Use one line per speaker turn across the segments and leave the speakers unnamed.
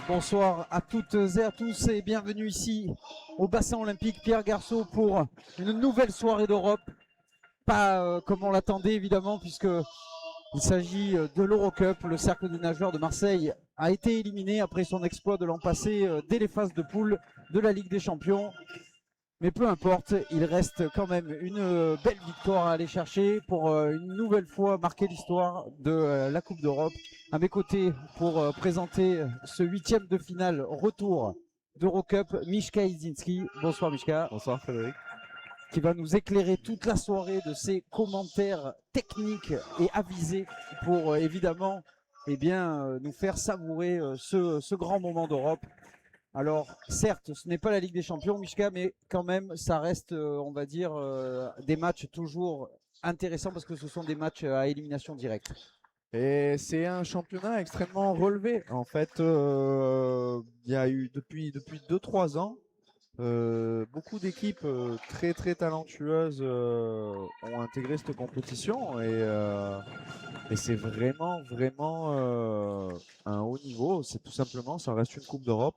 Bonsoir à toutes et à tous et bienvenue ici au bassin olympique Pierre Garceau pour une nouvelle soirée d'Europe. Pas comme on l'attendait évidemment puisque il s'agit de l'Eurocup. Le cercle des nageurs de Marseille a été éliminé après son exploit de l'an passé dès les phases de poule de la Ligue des Champions. Mais peu importe, il reste quand même une belle victoire à aller chercher pour une nouvelle fois marquer l'histoire de la Coupe d'Europe. À mes côtés pour présenter ce huitième de finale retour d'Eurocup, Mishka Izinski. Bonsoir Mishka.
Bonsoir Frédéric.
Qui va nous éclairer toute la soirée de ses commentaires techniques et avisés pour évidemment nous faire savourer ce grand moment d'Europe. Alors, certes, ce n'est pas la Ligue des Champions, Mishka, mais quand même, ça reste, on va dire, des matchs toujours intéressants parce que ce sont des matchs à élimination directe.
Et c'est un championnat extrêmement relevé. En fait, il y a eu depuis 2-3 ans beaucoup d'équipes très très talentueuses ont intégré cette compétition et c'est vraiment un haut niveau. C'est tout simplement, ça reste une Coupe d'Europe.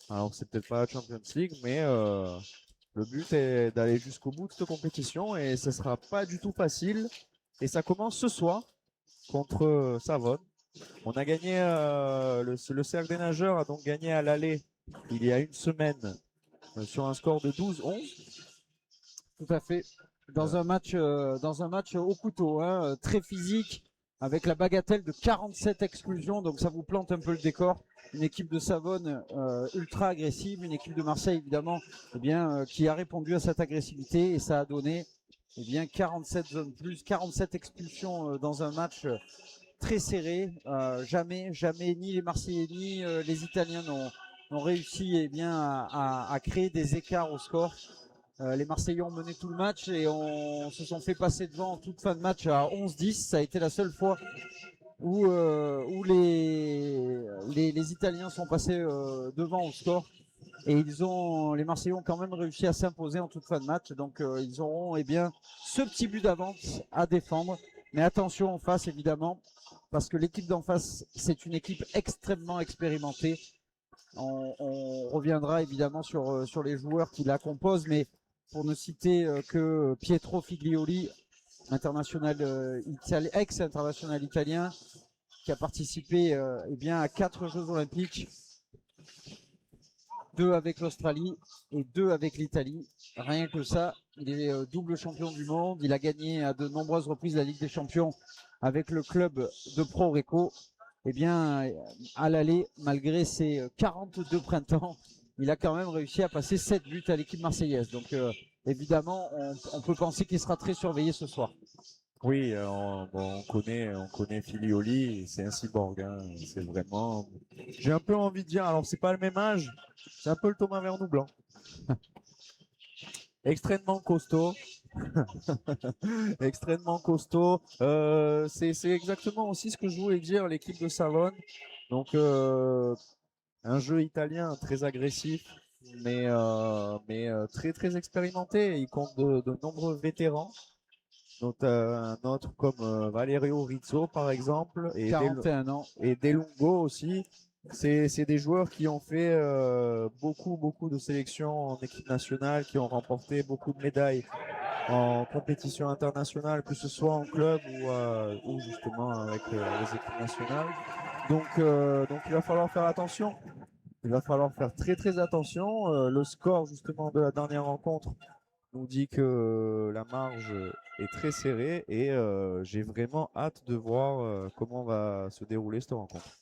Alors c'est peut-être pas la Champions League, mais le but est d'aller jusqu'au bout de cette compétition et ce sera pas du tout facile. Et ça commence ce soir contre Savone. On a gagné, le cercle des nageurs a donc gagné à l'aller il y a une semaine sur un score de 12-11.
Tout à fait. Dans un match au couteau, hein, très physique, avec la bagatelle de 47 exclusions, donc ça vous plante un peu le décor. Une équipe de Savone ultra agressive, une équipe de Marseille évidemment, qui a répondu à cette agressivité et ça a donné 47 zones plus, 47 expulsions dans un match très serré. Jamais ni les Marseillais ni les Italiens n'ont réussi à créer des écarts au score. Les Marseillais ont mené tout le match et se sont fait passer devant en toute fin de match à 11-10. Ça a été la seule fois où les Italiens sont passés devant au score. Et les Marseillais ont quand même réussi à s'imposer en toute fin de match. Donc ils auront ce petit but d'avance à défendre. Mais attention en face évidemment, parce que l'équipe d'en face, c'est une équipe extrêmement expérimentée. On reviendra évidemment sur les joueurs qui la composent, mais pour ne citer que Pietro Figlioli, ex-international italien, qui a participé à 4 Jeux Olympiques, 2 avec l'Australie et 2 avec l'Italie. Rien que ça, il est double champion du monde. Il a gagné à de nombreuses reprises la Ligue des Champions avec le club de Pro Reco. À l'aller, malgré ses 42 printemps, il a quand même réussi à passer 7 buts à l'équipe marseillaise. Donc évidemment, on peut penser qu'il sera très surveillé ce soir.
Oui, on connaît Filioli, c'est un cyborg, hein, c'est vraiment. J'ai un peu envie de dire, alors c'est pas le même âge, c'est un peu le Thomas Vernou blanc. Extrêmement costaud, extrêmement costaud. C'est exactement aussi ce que je voulais dire, l'équipe de Savone. Donc un jeu italien très agressif, mais très très expérimenté. Il compte de nombreux vétérans. Un autre comme Valerio Rizzo par exemple
41 ans.
et Delungo aussi. C'est des joueurs qui ont fait beaucoup de sélections en équipe nationale, qui ont remporté beaucoup de médailles en compétition internationale, que ce soit en club ou justement avec les équipes nationales. Donc il va falloir faire attention. Il va falloir faire très très attention. Le score justement de la dernière rencontre nous dit que la marge est très serrée et j'ai vraiment hâte de voir comment va se dérouler cette rencontre.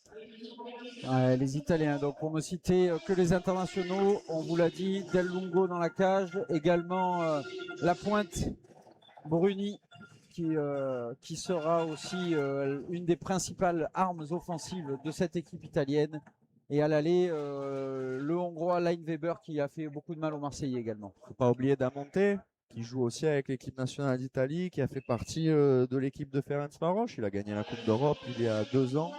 Les Italiens, donc pour me citer que les internationaux, on vous l'a dit, Del Lungo dans la cage, également la pointe Bruni qui sera aussi une des principales armes offensives de cette équipe italienne. Et à l'aller, le Hongrois Leinweber qui a fait beaucoup de mal aux Marseillais également.
Faut pas oublier Damonte qui joue aussi avec l'équipe nationale d'Italie, qui a fait partie de l'équipe de Ferencvaros. Il a gagné la Coupe d'Europe il y a 2 ans.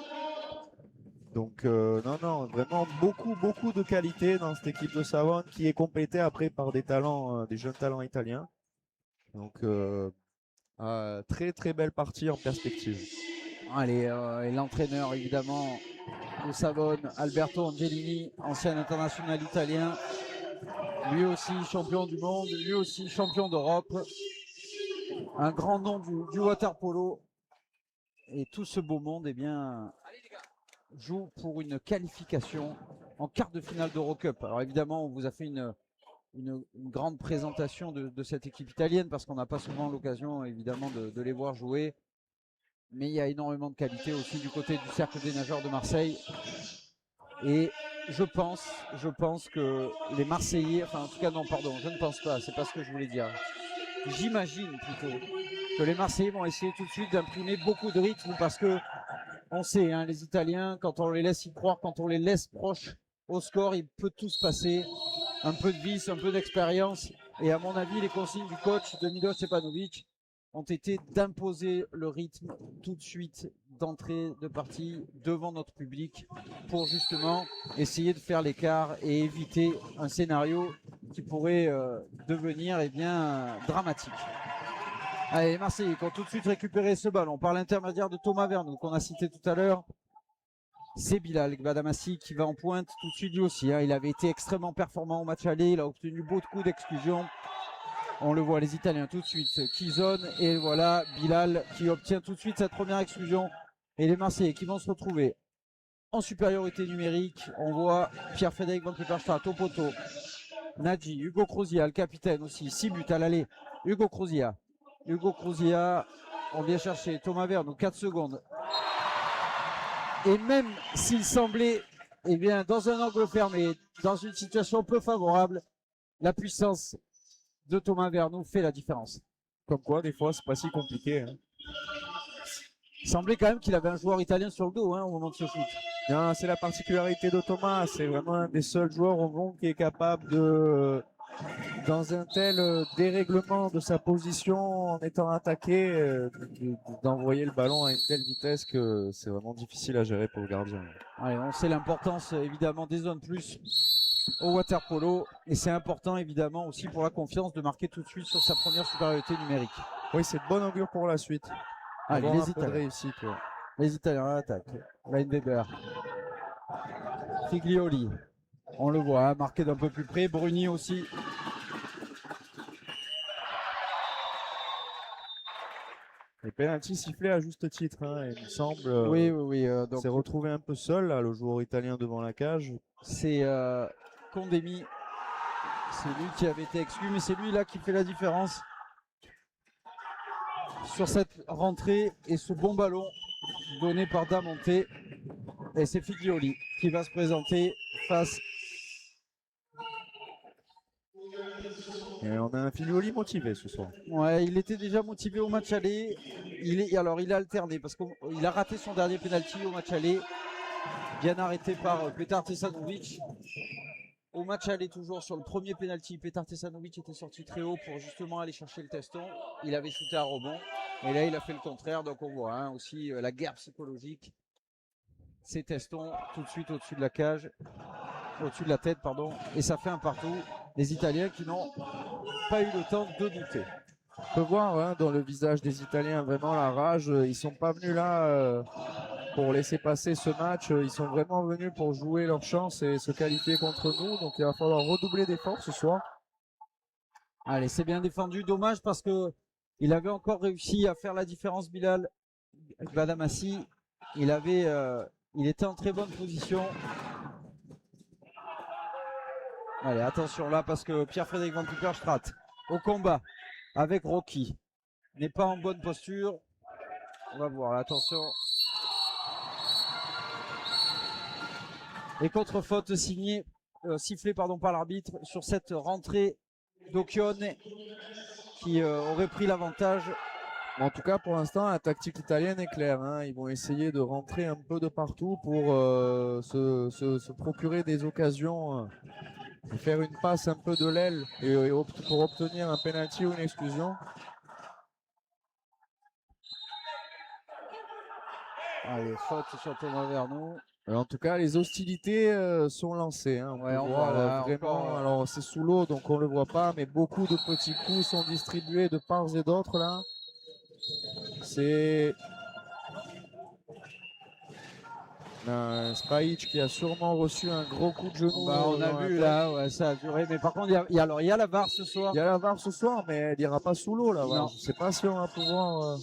Donc non, vraiment beaucoup de qualité dans cette équipe de Savone qui est complétée après par des talents, des jeunes talents italiens. Donc très très belle partie en perspective.
Allez, et l'entraîneur évidemment de Savone, Alberto Angelini, ancien international italien, lui aussi champion du monde, lui aussi champion d'Europe, un grand nom du water polo. Et tout ce beau monde, eh bien, joue pour une qualification en quart de finale d'Eurocup. Alors évidemment, on vous a fait une grande présentation de cette équipe italienne parce qu'on n'a pas souvent l'occasion évidemment de les voir jouer. Mais il y a énormément de qualité aussi du côté du Cercle des Nageurs de Marseille. Et je pense que les Marseillais, enfin en tout cas non pardon, je ne pense pas, c'est pas ce que je voulais dire. J'imagine plutôt que les Marseillais vont essayer tout de suite d'imprimer beaucoup de rythme parce que on sait, hein, les Italiens, quand on les laisse y croire, quand on les laisse proches au score, il peut tout se passer. Un peu de vice, un peu d'expérience. Et à mon avis, les consignes du coach de Milo Stepanovic ont été d'imposer le rythme tout de suite, d'entrée de partie devant notre public pour justement essayer de faire l'écart et éviter un scénario qui pourrait devenir dramatique. Allez, les Marseillais qui ont tout de suite récupéré ce ballon par l'intermédiaire de Thomas Vernou qu'on a cité tout à l'heure. C'est Bilal Gbadamassi qui va en pointe tout de suite lui aussi. Hein. Il avait été extrêmement performant au match aller. Il a obtenu beaucoup d'exclusions. On le voit, les Italiens tout de suite qui zonent. Et voilà Bilal qui obtient tout de suite cette première exclusion. Et les Marseillais qui vont se retrouver en supériorité numérique. On voit Pierre-Frédéric Van Klipperstraat au poteau. Nadji, Hugo Crouzia, le capitaine aussi. 6 buts à l'aller. Hugo Crouzia, on vient chercher Thomas Vernou, 4 secondes. Et même s'il semblait, eh bien, dans un angle fermé, dans une situation peu favorable, la puissance de Thomas Vernou fait la différence.
Comme quoi, des fois, c'est pas si compliqué. Hein.
Il semblait quand même qu'il avait un joueur italien sur le dos au moment de ce shoot.
Non, c'est la particularité de Thomas. C'est vraiment un des seuls joueurs au monde qui est capable de, dans un tel dérèglement de sa position en étant attaqué, d'envoyer le ballon à une telle vitesse que c'est vraiment difficile à gérer pour le gardien.
Allez, on sait l'importance évidemment des zones plus au water polo et c'est important évidemment aussi pour la confiance de marquer tout de suite sur sa première supériorité numérique.
Oui, c'est de bon augure pour la suite.
Allez, les Italiens.
Réussite, ouais.
Les Italiens à l'attaque. Weber. Figlioli. On le voit, hein, marqué d'un peu plus près. Bruni aussi.
Les pénaltys sifflés à juste titre, hein, il me semble.
Oui.
Donc, s'est retrouvé un peu seul, là, le joueur italien devant la cage.
C'est Condemi. C'est lui qui avait été exclu, mais c'est lui là qui fait la différence sur cette rentrée et ce bon ballon donné par Damonte. Et c'est Figlioli qui va se présenter face.
Et on a un Figlioli motivé ce soir.
Ouais, il était déjà motivé au match aller. Il a alterné parce qu'il a raté son dernier penalty au match aller. Bien arrêté par Petar Tesanovic. Au match aller toujours sur le premier penalty, Petar Tesanovic était sorti très haut pour justement aller chercher le teston. Il avait shooté à rebond. Et là, il a fait le contraire. Donc on voit aussi la guerre psychologique. C'est teston tout de suite au-dessus de la cage. Au-dessus de la tête, pardon. Et ça fait un partout. Les Italiens qui n'ont pas eu le temps de douter.
On peut voir dans le visage des Italiens vraiment la rage. Ils sont pas venus là pour laisser passer ce match. Ils sont vraiment venus pour jouer leur chance et se qualifier contre nous. Donc il va falloir redoubler d'efforts ce soir.
Allez, c'est bien défendu. Dommage parce que il avait encore réussi à faire la différence, Bilal Gbadamassi. Il était en très bonne position. Allez, attention là parce que Pierre-Frédéric Van Klipperstraat au combat avec Rocky n'est pas en bonne posture. On va voir, attention. Et contre-faute sifflée par l'arbitre sur cette rentrée d'Occhione qui aurait pris l'avantage.
En tout cas, pour l'instant, la tactique italienne est claire. Ils vont essayer de rentrer un peu de partout pour se procurer des occasions, faire une passe un peu de l'aile et pour obtenir un penalty ou une exclusion.
Allez, faute sur Thomas Vernou.
En tout cas, les hostilités sont lancées. On peut voir là, vraiment. Alors, c'est sous l'eau, donc on le voit pas, mais beaucoup de petits coups sont distribués de part et d'autre là. C'est Spajic qui a sûrement reçu un gros coup de genou.
Bah, on a
dans la
vu
tête.
là, ouais, ça a duré. Mais par contre, il y a la VAR ce soir.
Il y a la VAR ce soir, mais elle n'ira pas sous l'eau, la VAR.
Non.
Je ne sais pas si on va pouvoir.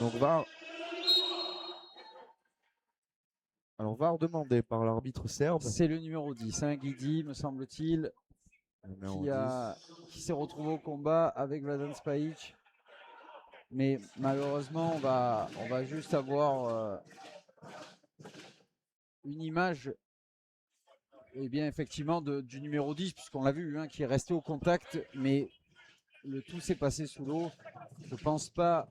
Donc VAR. Alors VAR demandé par l'arbitre serbe.
C'est le numéro 10, hein, Guidi, me semble-t-il, qui s'est retrouvé au combat avec Vladan Spajic. Mais malheureusement, on va juste avoir une image, et bien effectivement, du numéro 10, puisqu'on l'a vu, hein, qui est resté au contact, mais le tout s'est passé sous l'eau. Je pense pas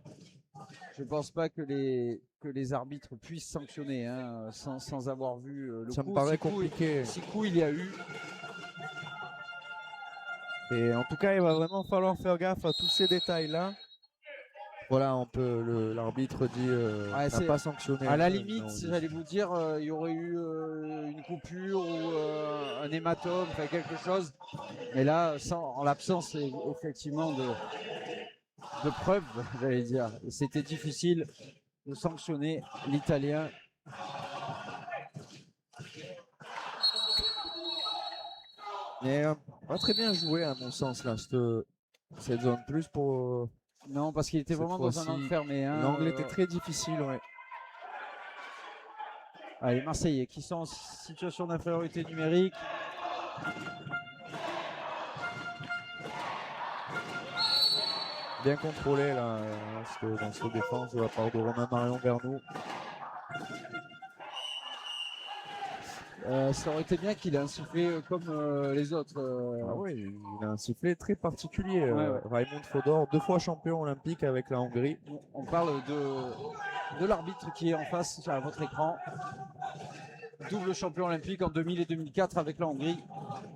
que les arbitres puissent sanctionner, hein, sans avoir vu le coup.
Ça me paraît compliqué.
Si coup il y a eu.
Et en tout cas, il va vraiment falloir faire gaffe à tous ces détails-là. Voilà, l'arbitre dit n'a pas sanctionné.
À la limite, j'allais vous dire, il y aurait eu une coupure ou un hématome, enfin quelque chose. Mais là, en l'absence effectivement de preuves, j'allais dire, c'était difficile de sanctionner l'Italien.
Mais pas très bien joué à mon sens là, cette zone plus pour.
Non, parce qu'il était vraiment dans un angle fermé. Hein,
l'angle était très difficile, ouais.
Allez, Marseillais qui sont en situation d'infériorité numérique.
Bien contrôlé là, dans cette défense de la part de Romain Marion Vernou.
Ça aurait été bien qu'il ait un sifflet comme les autres.
Ah oui, il a un sifflet très particulier.
Ouais.
Raymond Fodor, 2 fois champion olympique avec la Hongrie.
On parle de l'arbitre qui est en face à votre écran. Double champion olympique en 2000 et 2004 avec la Hongrie.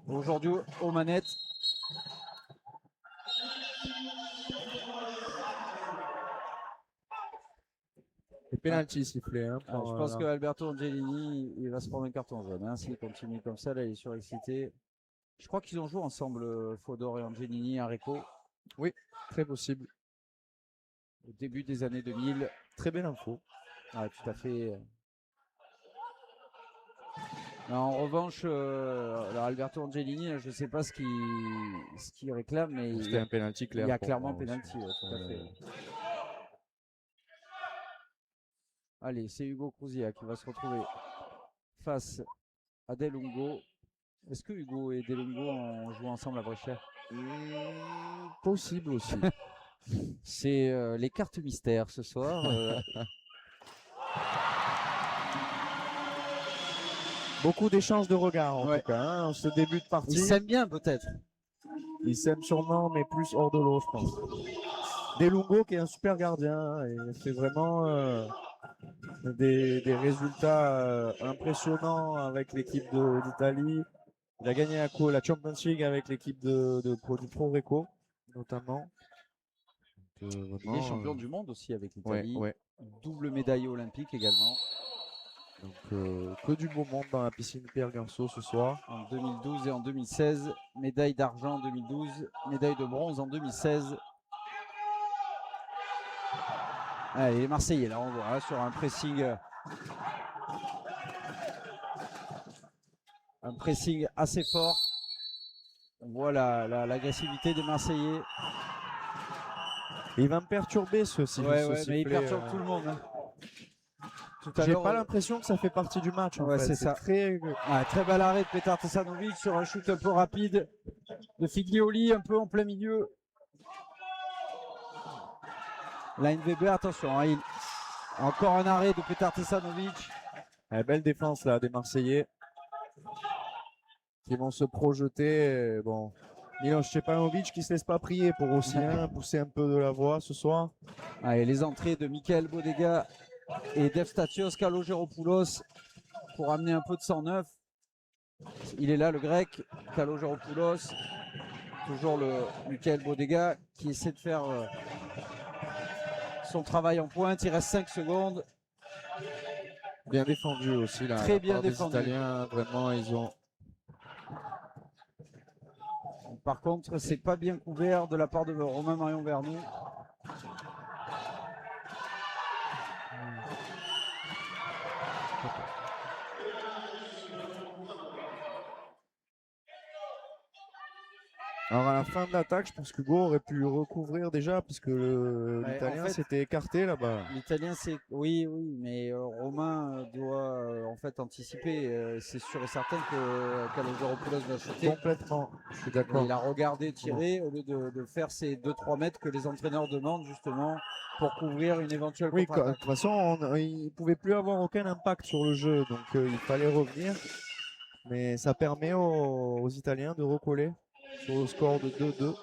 Aujourd'hui aux manettes.
Et penalty sifflé. Hein,
je pense que Alberto Angelini, il va se prendre un carton jaune. Hein, s'il continue comme ça, là, il est surexcité. Je crois qu'ils ont joué ensemble, Fodor et Angelini à Recco.
Oui, très possible.
Au début des années 2000.
Très belle info.
Ah, tout à fait. En revanche, Alberto Angelini, je ne sais pas ce qu'il réclame, mais
c'était un penalty clair.
Il y a clairement penalty, tout à fait. Allez, c'est Hugo Cruzia qui va se retrouver face à Delungo. Est-ce que Hugo et Delungo ont joué ensemble à Brescia?
Possible aussi.
C'est les cartes mystères ce soir.
Beaucoup d'échanges de regards en tout cas, hein, en ce début de partie.
Ils s'aiment bien peut-être.
Ils s'aiment sûrement, mais plus hors de l'eau, je pense. Delungo qui est un super gardien et fait vraiment des résultats impressionnants avec l'équipe d'Italie. Il a gagné la Champions League avec l'équipe du Pro Recco, notamment.
Il est champion du monde aussi avec l'Italie.
Ouais.
Double médaille olympique également.
Donc que du beau monde dans la piscine Pierre Garceau ce soir.
En 2012 et en 2016, médaille d'argent en 2012, médaille de bronze en 2016. Allez, les Marseillais là, on voit sur un pressing assez fort. On voit l'agressivité des Marseillais.
Et il va me perturber ce sifflet.
Mais il perturbe tout le monde. Hein.
J'ai pas l'impression que ça fait partie du match. En fait.
C'est ça.
Très
bel arrêt de Petar Tesanovic sur un shoot un peu rapide de Figlioli, un peu en plein milieu. Weber, attention, hein, encore un arrêt de Petar Tesanovic.
Belle défense là des Marseillais qui vont se projeter. Bon, Miloš Stepanovic qui se laisse pas prier pour aussi pousser un peu de la voix ce soir.
Et les entrées de Michael Bodega et Devstatios Kalogeropoulos pour amener un peu de sang neuf. Il est là le grec, Kalogeropoulos. Toujours le Michael Bodega qui essaie de faire son travail en pointe. Il reste 5 secondes.
Bien défendu aussi là.
Très bien défendu.
Les Italiens, vraiment, ils ont.
Par contre, c'est pas bien couvert de la part de Romain Marion Vernou.
Alors à la fin de l'attaque, je pense qu'Hugo aurait pu recouvrir déjà puisque
Ouais,
l'Italien
en fait,
s'était écarté là-bas.
l'Italien, c'est oui, oui, mais Romain doit en fait anticiper. C'est sûr et certain que Calogero-Poulos va shooter.
Complètement, je suis
Et
d'accord.
il a regardé tirer au lieu de faire ces 2-3 mètres que les entraîneurs demandent justement pour couvrir une éventuelle
Oui, de
contre-attaque.
toute façon, il ne pouvait plus avoir aucun impact sur le jeu, donc il fallait revenir. Mais ça permet aux Italiens de recoller sur le score de 2-2.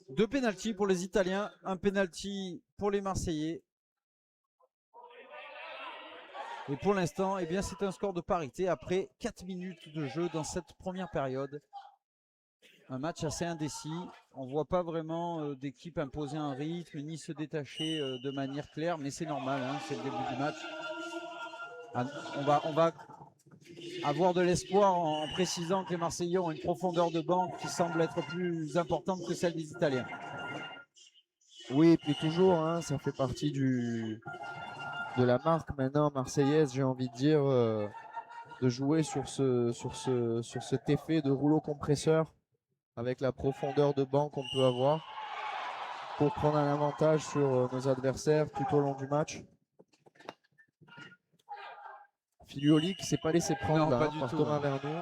2 pénaltys pour les Italiens, un pénalty pour les Marseillais. Et pour l'instant, eh bien, c'est un score de parité après 4 minutes de jeu dans cette première période. Un match assez indécis. On ne voit pas vraiment d'équipe imposer un rythme ni se détacher de manière claire, mais c'est normal, hein, c'est le début du match. Ah, on va avoir de l'espoir en précisant que les Marseillais ont une profondeur de banc qui semble être plus importante que celle des Italiens.
Oui, et puis toujours, hein, ça fait partie de la marque maintenant marseillaise, j'ai envie de dire, de jouer sur cet effet de rouleau compresseur avec la profondeur de banc qu'on peut avoir pour prendre un avantage sur nos adversaires tout au long du match. Filioli qui s'est pas laissé prendre
Non,
là,
pas
hein,
du
par
tout.
Thomas Vernou.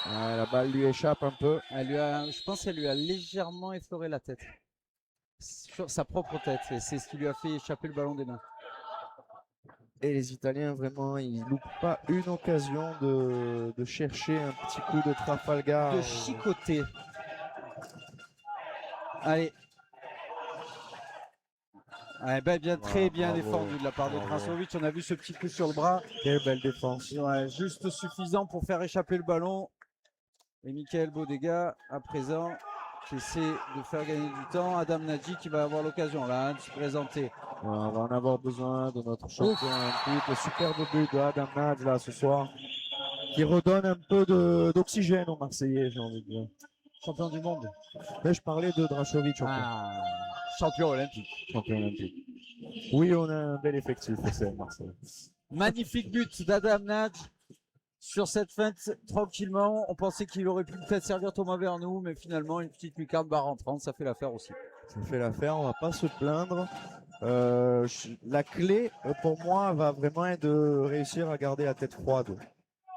La balle lui échappe un peu.
Je pense qu'elle lui a légèrement effleuré la tête. Sur sa propre tête. Et c'est ce qui lui a fait échapper le ballon des mains.
Et les Italiens, vraiment, ils loupent pas une occasion de chercher un petit coup de Trafalgar.
De chicoter. Allez. Ouais, ben bien, très bien
Bravo,
défendu de la part de
bravo.
Trasovic. On a vu ce petit coup sur le bras.
Quelle belle défense.
Ouais, juste suffisant pour faire échapper le ballon. Et Michael Bodega, à présent, qui essaie de faire gagner du temps. Adam Nadji qui va avoir l'occasion là de se présenter.
On va en avoir besoin de notre champion olympique. Le superbe but de Adam Nadj là ce soir, qui redonne un peu d'oxygène aux Marseillais, j'ai envie de dire.
Champion du monde.
Mais je parlais de Drachovic,
Champion olympique.
champion olympique. Oui, on a un bel effectif au CM Marseille.
Magnifique but d'Adam Nadj sur cette feinte tranquillement. On pensait qu'il aurait pu peut-être servir Thomas Vernou, mais finalement une petite lucarne barre rentrante, ça fait l'affaire aussi.
Ça fait l'affaire, on va pas se plaindre. La clé pour moi va vraiment être de réussir à garder la tête froide.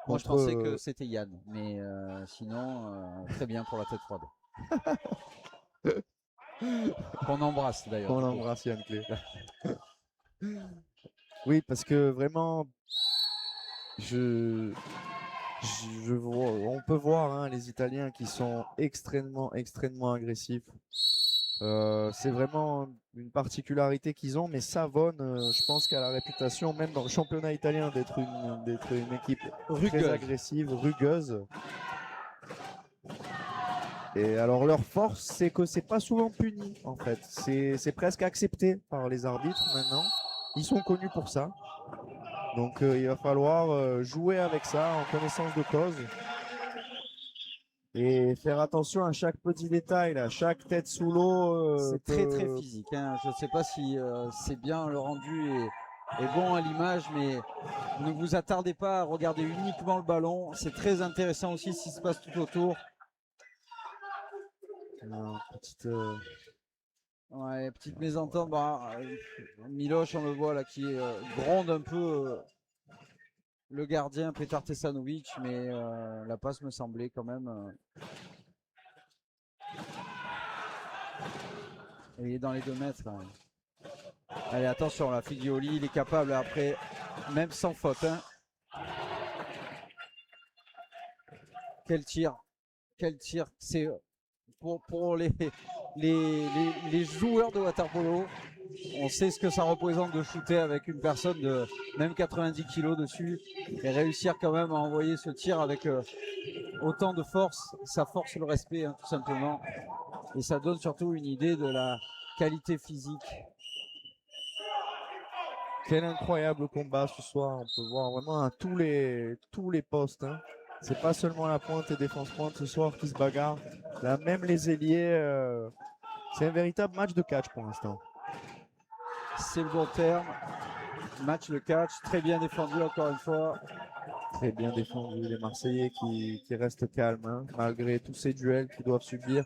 Moi je pensais que c'était Yann, mais sinon très bien pour la tête froide. Qu'on embrasse d'ailleurs.
On l'embrasse Yann Clé. Oui, parce que vraiment, on peut voir hein, les Italiens qui sont extrêmement agressifs. C'est vraiment une particularité qu'ils ont, mais Savone, je pense qu'elle a la réputation, même dans le championnat italien, d'être une équipe très agressive, rugueuse. Et alors leur force, c'est que c'est pas souvent puni en fait. C'est presque accepté par les arbitres maintenant. Ils sont connus pour ça. Donc il va falloir jouer avec ça en connaissance de cause. Et faire attention à chaque petit détail, là, chaque tête sous l'eau.
C'est très physique. Hein. Je ne sais pas si c'est bien le rendu est bon à l'image, mais ne vous attardez pas à regarder uniquement le ballon. C'est très intéressant aussi ce qui se passe tout autour. Petite mésentente. Bah, Miloš, on le voit là, qui gronde un peu le gardien Petar Tesanovic, mais la passe me semblait quand même. Il est dans les 2 mètres. Là. Allez, attention, la Figlioli, il est capable après, même sans faute. Hein. Quel tir. C'est pour les joueurs de waterpolo. On sait ce que ça représente de shooter avec une personne de même 90 kg dessus et réussir quand même à envoyer ce tir avec autant de force. Ça force le respect, hein, tout simplement. Et ça donne surtout une idée de la qualité physique.
Quel incroyable combat ce soir. On peut voir vraiment à tous les postes. Hein. C'est pas seulement la pointe et défense pointe ce soir qui se bagarrent. Là, même les ailiers. C'est un véritable match de catch pour l'instant.
C'est le bon terme. Match de catch, très bien défendu encore une fois.
très bien défendu. Les Marseillais qui restent calmes, hein, malgré tous ces duels qu'ils doivent subir.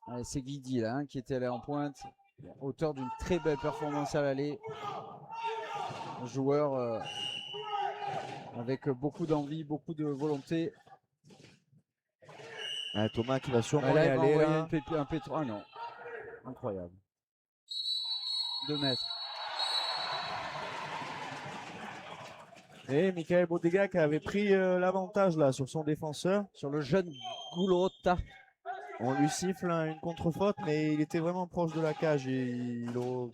Allez, c'est Guidi là, hein, qui était allé en pointe, auteur d'une très belle performance à l'aller. Un joueur avec beaucoup d'envie, beaucoup de volonté.
Thomas qui va sûrement
Là,
y
il va
aller.
envoyer
Là.
un pétro. Ah non, incroyable. 2 mètres.
Et Michael Bodega qui avait pris l'avantage là sur son défenseur.
Sur le jeune Goulotta.
On lui siffle une contre-faute, mais il était vraiment proche de la cage et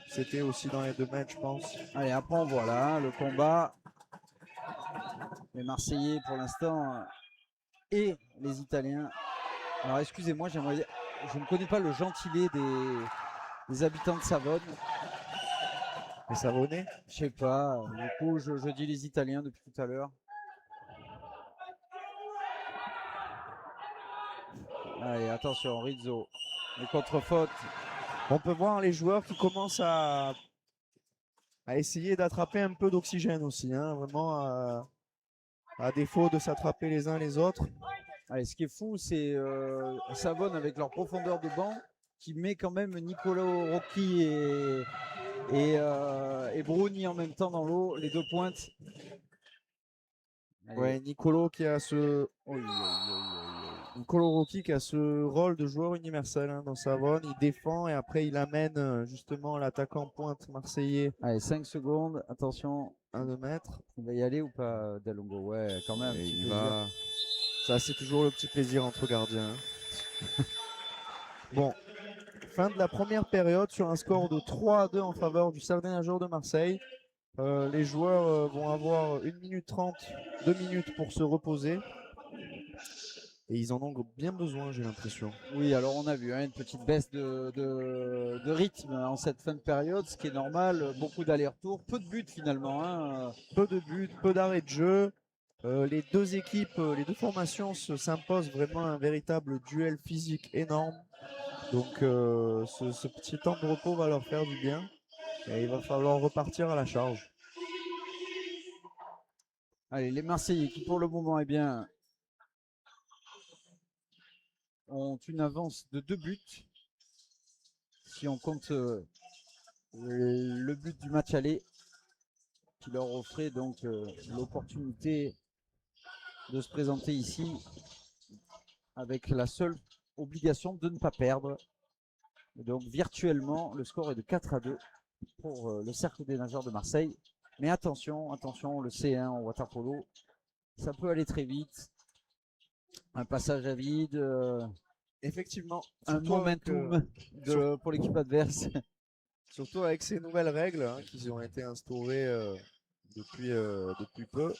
c'était aussi dans les 2 mètres, je pense.
Allez, après on voit là le combat. Les Marseillais pour l'instant et les Italiens. Alors excusez-moi, je ne connais pas le gentilé des habitants de Savone.
Les Savonnais?
Je sais pas, du coup je dis les Italiens depuis tout à l'heure. Allez, attention, Rizzo. Les contre-fautes.
On peut voir les joueurs qui commencent à essayer d'attraper un peu d'oxygène aussi, hein, vraiment à défaut de s'attraper les uns les autres.
Allez, ce qui est fou, c'est Savone avec leur profondeur de banc qui met quand même Nicolo Rocchi et Bruni en même temps dans l'eau, les 2 pointes.
Allez. Ouais, Nicolo qui a ce Nicolo Rocchi qui a ce rôle de joueur universel, hein, dans Savone. Il défend et après il amène justement l'attaquant pointe marseillais.
Allez, 5 secondes, attention.
1-2 mètres.
Il va y aller ou pas, Delongo? Ouais, quand même.
Il va. Ça, c'est toujours le petit plaisir entre gardiens. Bon, fin de la première période sur un score de 3-2 en faveur du Cercle des Nageurs de Marseille. Les joueurs vont avoir 1 minute 30, 2 minutes pour se reposer. Et ils en ont bien besoin, j'ai l'impression.
Oui, alors on a vu une petite baisse de rythme en cette fin de période, ce qui est normal. Beaucoup d'allers-retours, peu de buts finalement. Hein.
Peu de buts, peu d'arrêts de jeu. Les deux équipes, les 2 formations s'imposent vraiment un véritable duel physique énorme. Donc ce petit temps de repos va leur faire du bien. Et il va falloir repartir à la charge.
Allez, les Marseillais qui pour le moment ont une avance de 2 buts. Si on compte le but du match aller, qui leur offrait donc l'opportunité de se présenter ici avec la seule obligation de ne pas perdre. Et donc virtuellement, le score est de 4-2 pour le Cercle des Nageurs de Marseille. Mais attention, le C1 en water polo, ça peut aller très vite. Un passage à vide,
effectivement,
un momentum pour l'équipe adverse.
Surtout avec ces nouvelles règles, hein, qui ont été instaurées depuis peu.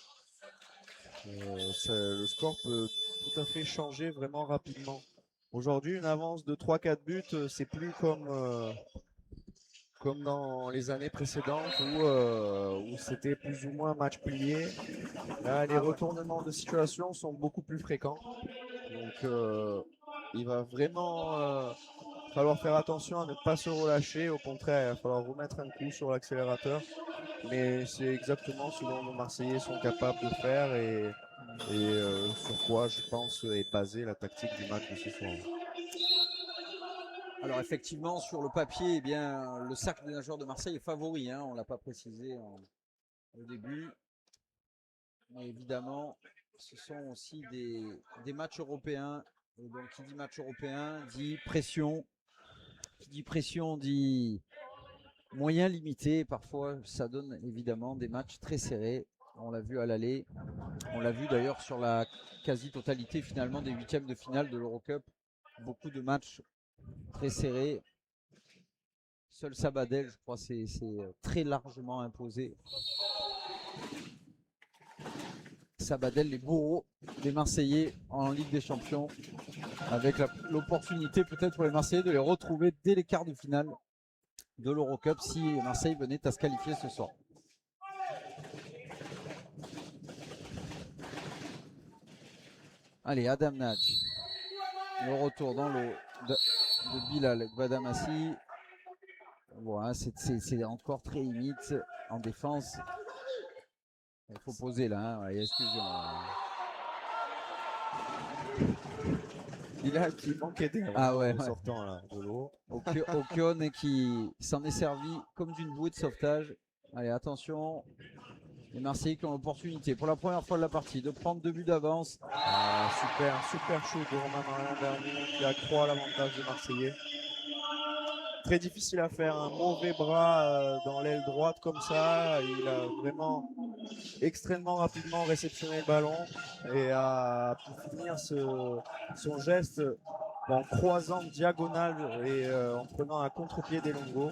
Le score peut tout à fait changer vraiment rapidement. Aujourd'hui, une avance de 3-4 buts, c'est plus comme dans les années précédentes où c'était plus ou moins match plié. Là, les retournements de situation sont beaucoup plus fréquents. Donc, il va vraiment falloir faire attention à ne pas se relâcher. Au contraire, il va falloir remettre un coup sur l'accélérateur. Mais c'est exactement ce dont les Marseillais sont capables de faire et sur quoi, je pense, est basée la tactique du match de ce soir.
Alors effectivement, sur le papier, le Cercle des Nageurs de Marseille est favori. Hein, on ne l'a pas précisé au début. Mais évidemment, ce sont aussi des matchs européens. Et donc, qui dit match européen dit pression. Qui dit pression dit moyens limités. Parfois, ça donne évidemment des matchs très serrés. On l'a vu à l'aller. On l'a vu d'ailleurs sur la quasi-totalité finalement des 8e de finale de l'Eurocup. Beaucoup de matchs très serrés. Seul Sabadell, je crois, c'est très largement imposé. Sabadell, les bourreaux des Marseillais en Ligue des Champions, avec l'opportunité peut-être pour les Marseillais de les retrouver dès les quarts de finale de l'Eurocup si Marseille venait à se qualifier ce soir. Allez, Adam Nadj. Le retour dans l'eau de Bilal Gbadamassi. Voilà, c'est encore très limite en défense. Il faut poser là, hein. Ouais, il y a exclusion.
Bilal qui manquait d'air
Ah ouais,
en
ouais.
sortant là, de l'eau.
Okion qui s'en est servi comme d'une bouée de sauvetage. Allez, attention. Les Marseillais qui ont l'opportunité pour la première fois de la partie de prendre 2 buts d'avance.
Ah, super shoot de Romain Marlin Bernier qui accroît l'avantage des Marseillais. Très difficile à faire, un mauvais bras dans l'aile droite comme ça. Il a vraiment extrêmement rapidement réceptionné le ballon et a pu finir son geste en croisant diagonale et en prenant un contre-pied des Longo.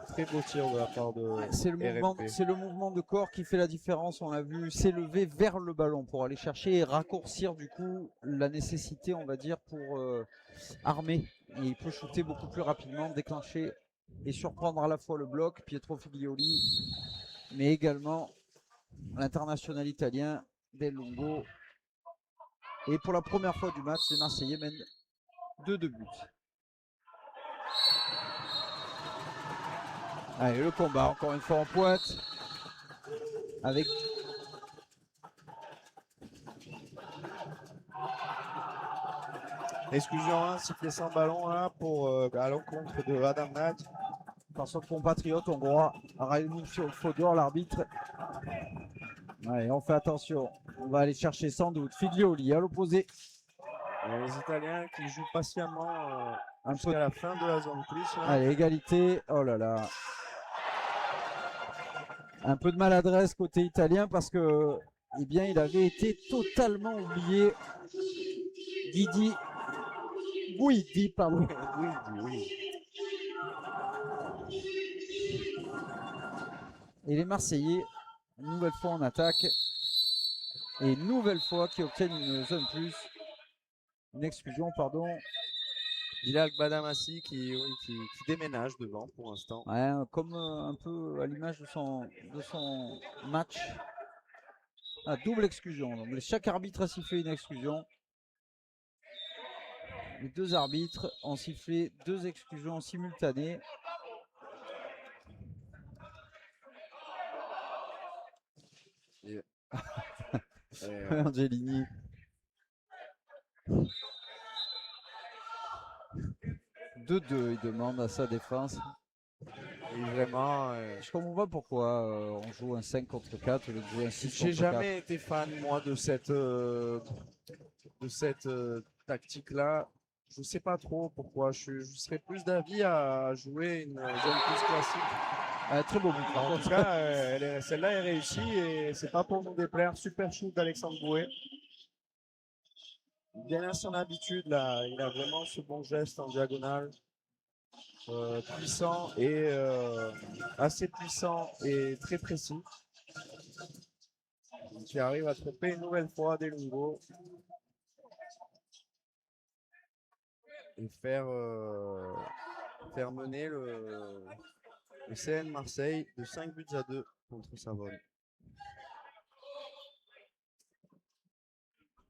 Très beau tir de la part de RMP.
C'est le mouvement de corps qui fait la différence. On l'a vu s'élever vers le ballon pour aller chercher et raccourcir du coup la nécessité, on va dire, pour armer. Et il peut shooter beaucoup plus rapidement, déclencher et surprendre à la fois le bloc, Pietro Figlioli, mais également l'international italien Del Lungo. Et pour la première fois du match, les Marseillais mènent 2 buts. Allez, le combat, encore une fois en pointe. Avec
exclusion 1, sifflet sans ballon là pour à l'encontre de Adam Nad.
par son compatriote hongrois, Raimundo Fodor, l'arbitre. Allez, on fait attention. On va aller chercher sans doute Figlioli à l'opposé.
Les Italiens qui jouent patiemment jusqu'à la fin de la zone plus. Là.
Allez, égalité. Oh là là. Un peu de maladresse côté italien parce que, eh bien, il avait été totalement oublié. Guidi, pardon.
Oui.
Et les Marseillais, une nouvelle fois en attaque. Et une nouvelle fois qui obtiennent une zone plus. Une exclusion, pardon.
Bilal Badamassi qui déménage devant pour l'instant.
Ouais, comme un peu à l'image de son match. Ah, double exclusion. Donc chaque arbitre a sifflé une exclusion. Les 2 arbitres ont sifflé 2 exclusions simultanées.
Yeah.
Angelini. Deux, il demande à sa défense.
Et vraiment,
je comprends pas pourquoi on joue un 5 contre 4 au lieu de jouer un 6 contre 4.
J'ai jamais été fan, moi, de cette tactique-là. Je sais pas trop pourquoi. Je serais plus d'avis à jouer une zone plus classique.
Très beau but.
En tout cas, celle-là est réussie et c'est pas pour nous déplaire. Super shoot d'Alexandre Bouet. Bien à son habitude, là, il a vraiment ce bon geste en diagonale. Puissant et assez puissant et très précis. Qui arrive à tromper une nouvelle fois Del Lungo et faire mener le CN Marseille de 5-2 contre Savone.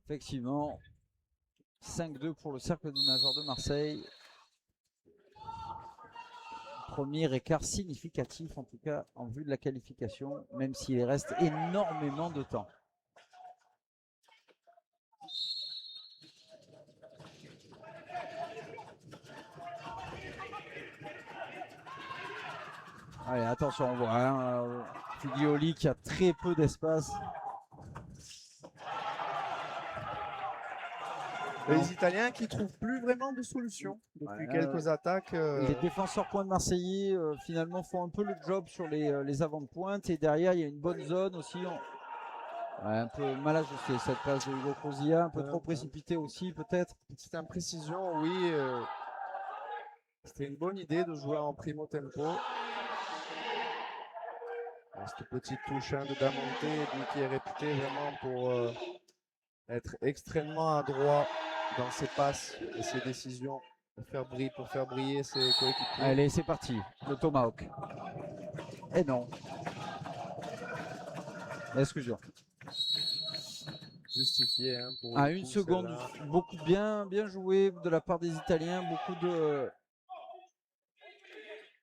Effectivement, 5-2 pour le Cercle du Nageur de Marseille. Premier écart significatif, en tout cas en vue de la qualification, même s'il reste énormément de temps. Allez, attention, on voit Figlioli qui a très peu d'espace.
Les Italiens qui ne trouvent plus vraiment de solution depuis quelques attaques.
Les défenseurs points de Marseillais finalement font un peu le job sur les avant de pointe et derrière il y a une bonne zone aussi. Un peu mal ajusté cette passe de Hugo Crozia, un peu trop précipité aussi peut-être.
Petite imprécision, oui. C'était une bonne idée de jouer en primo tempo. Cette petite touche de Damonte, lui qui est réputé vraiment pour être extrêmement adroit dans ses passes et ses décisions pour faire briller ses coéquipiers.
Allez, c'est parti, le tomahawk. Et non. Exclusion.
Justifié. Hein, pour
une seconde, beaucoup bien joué de la part des Italiens,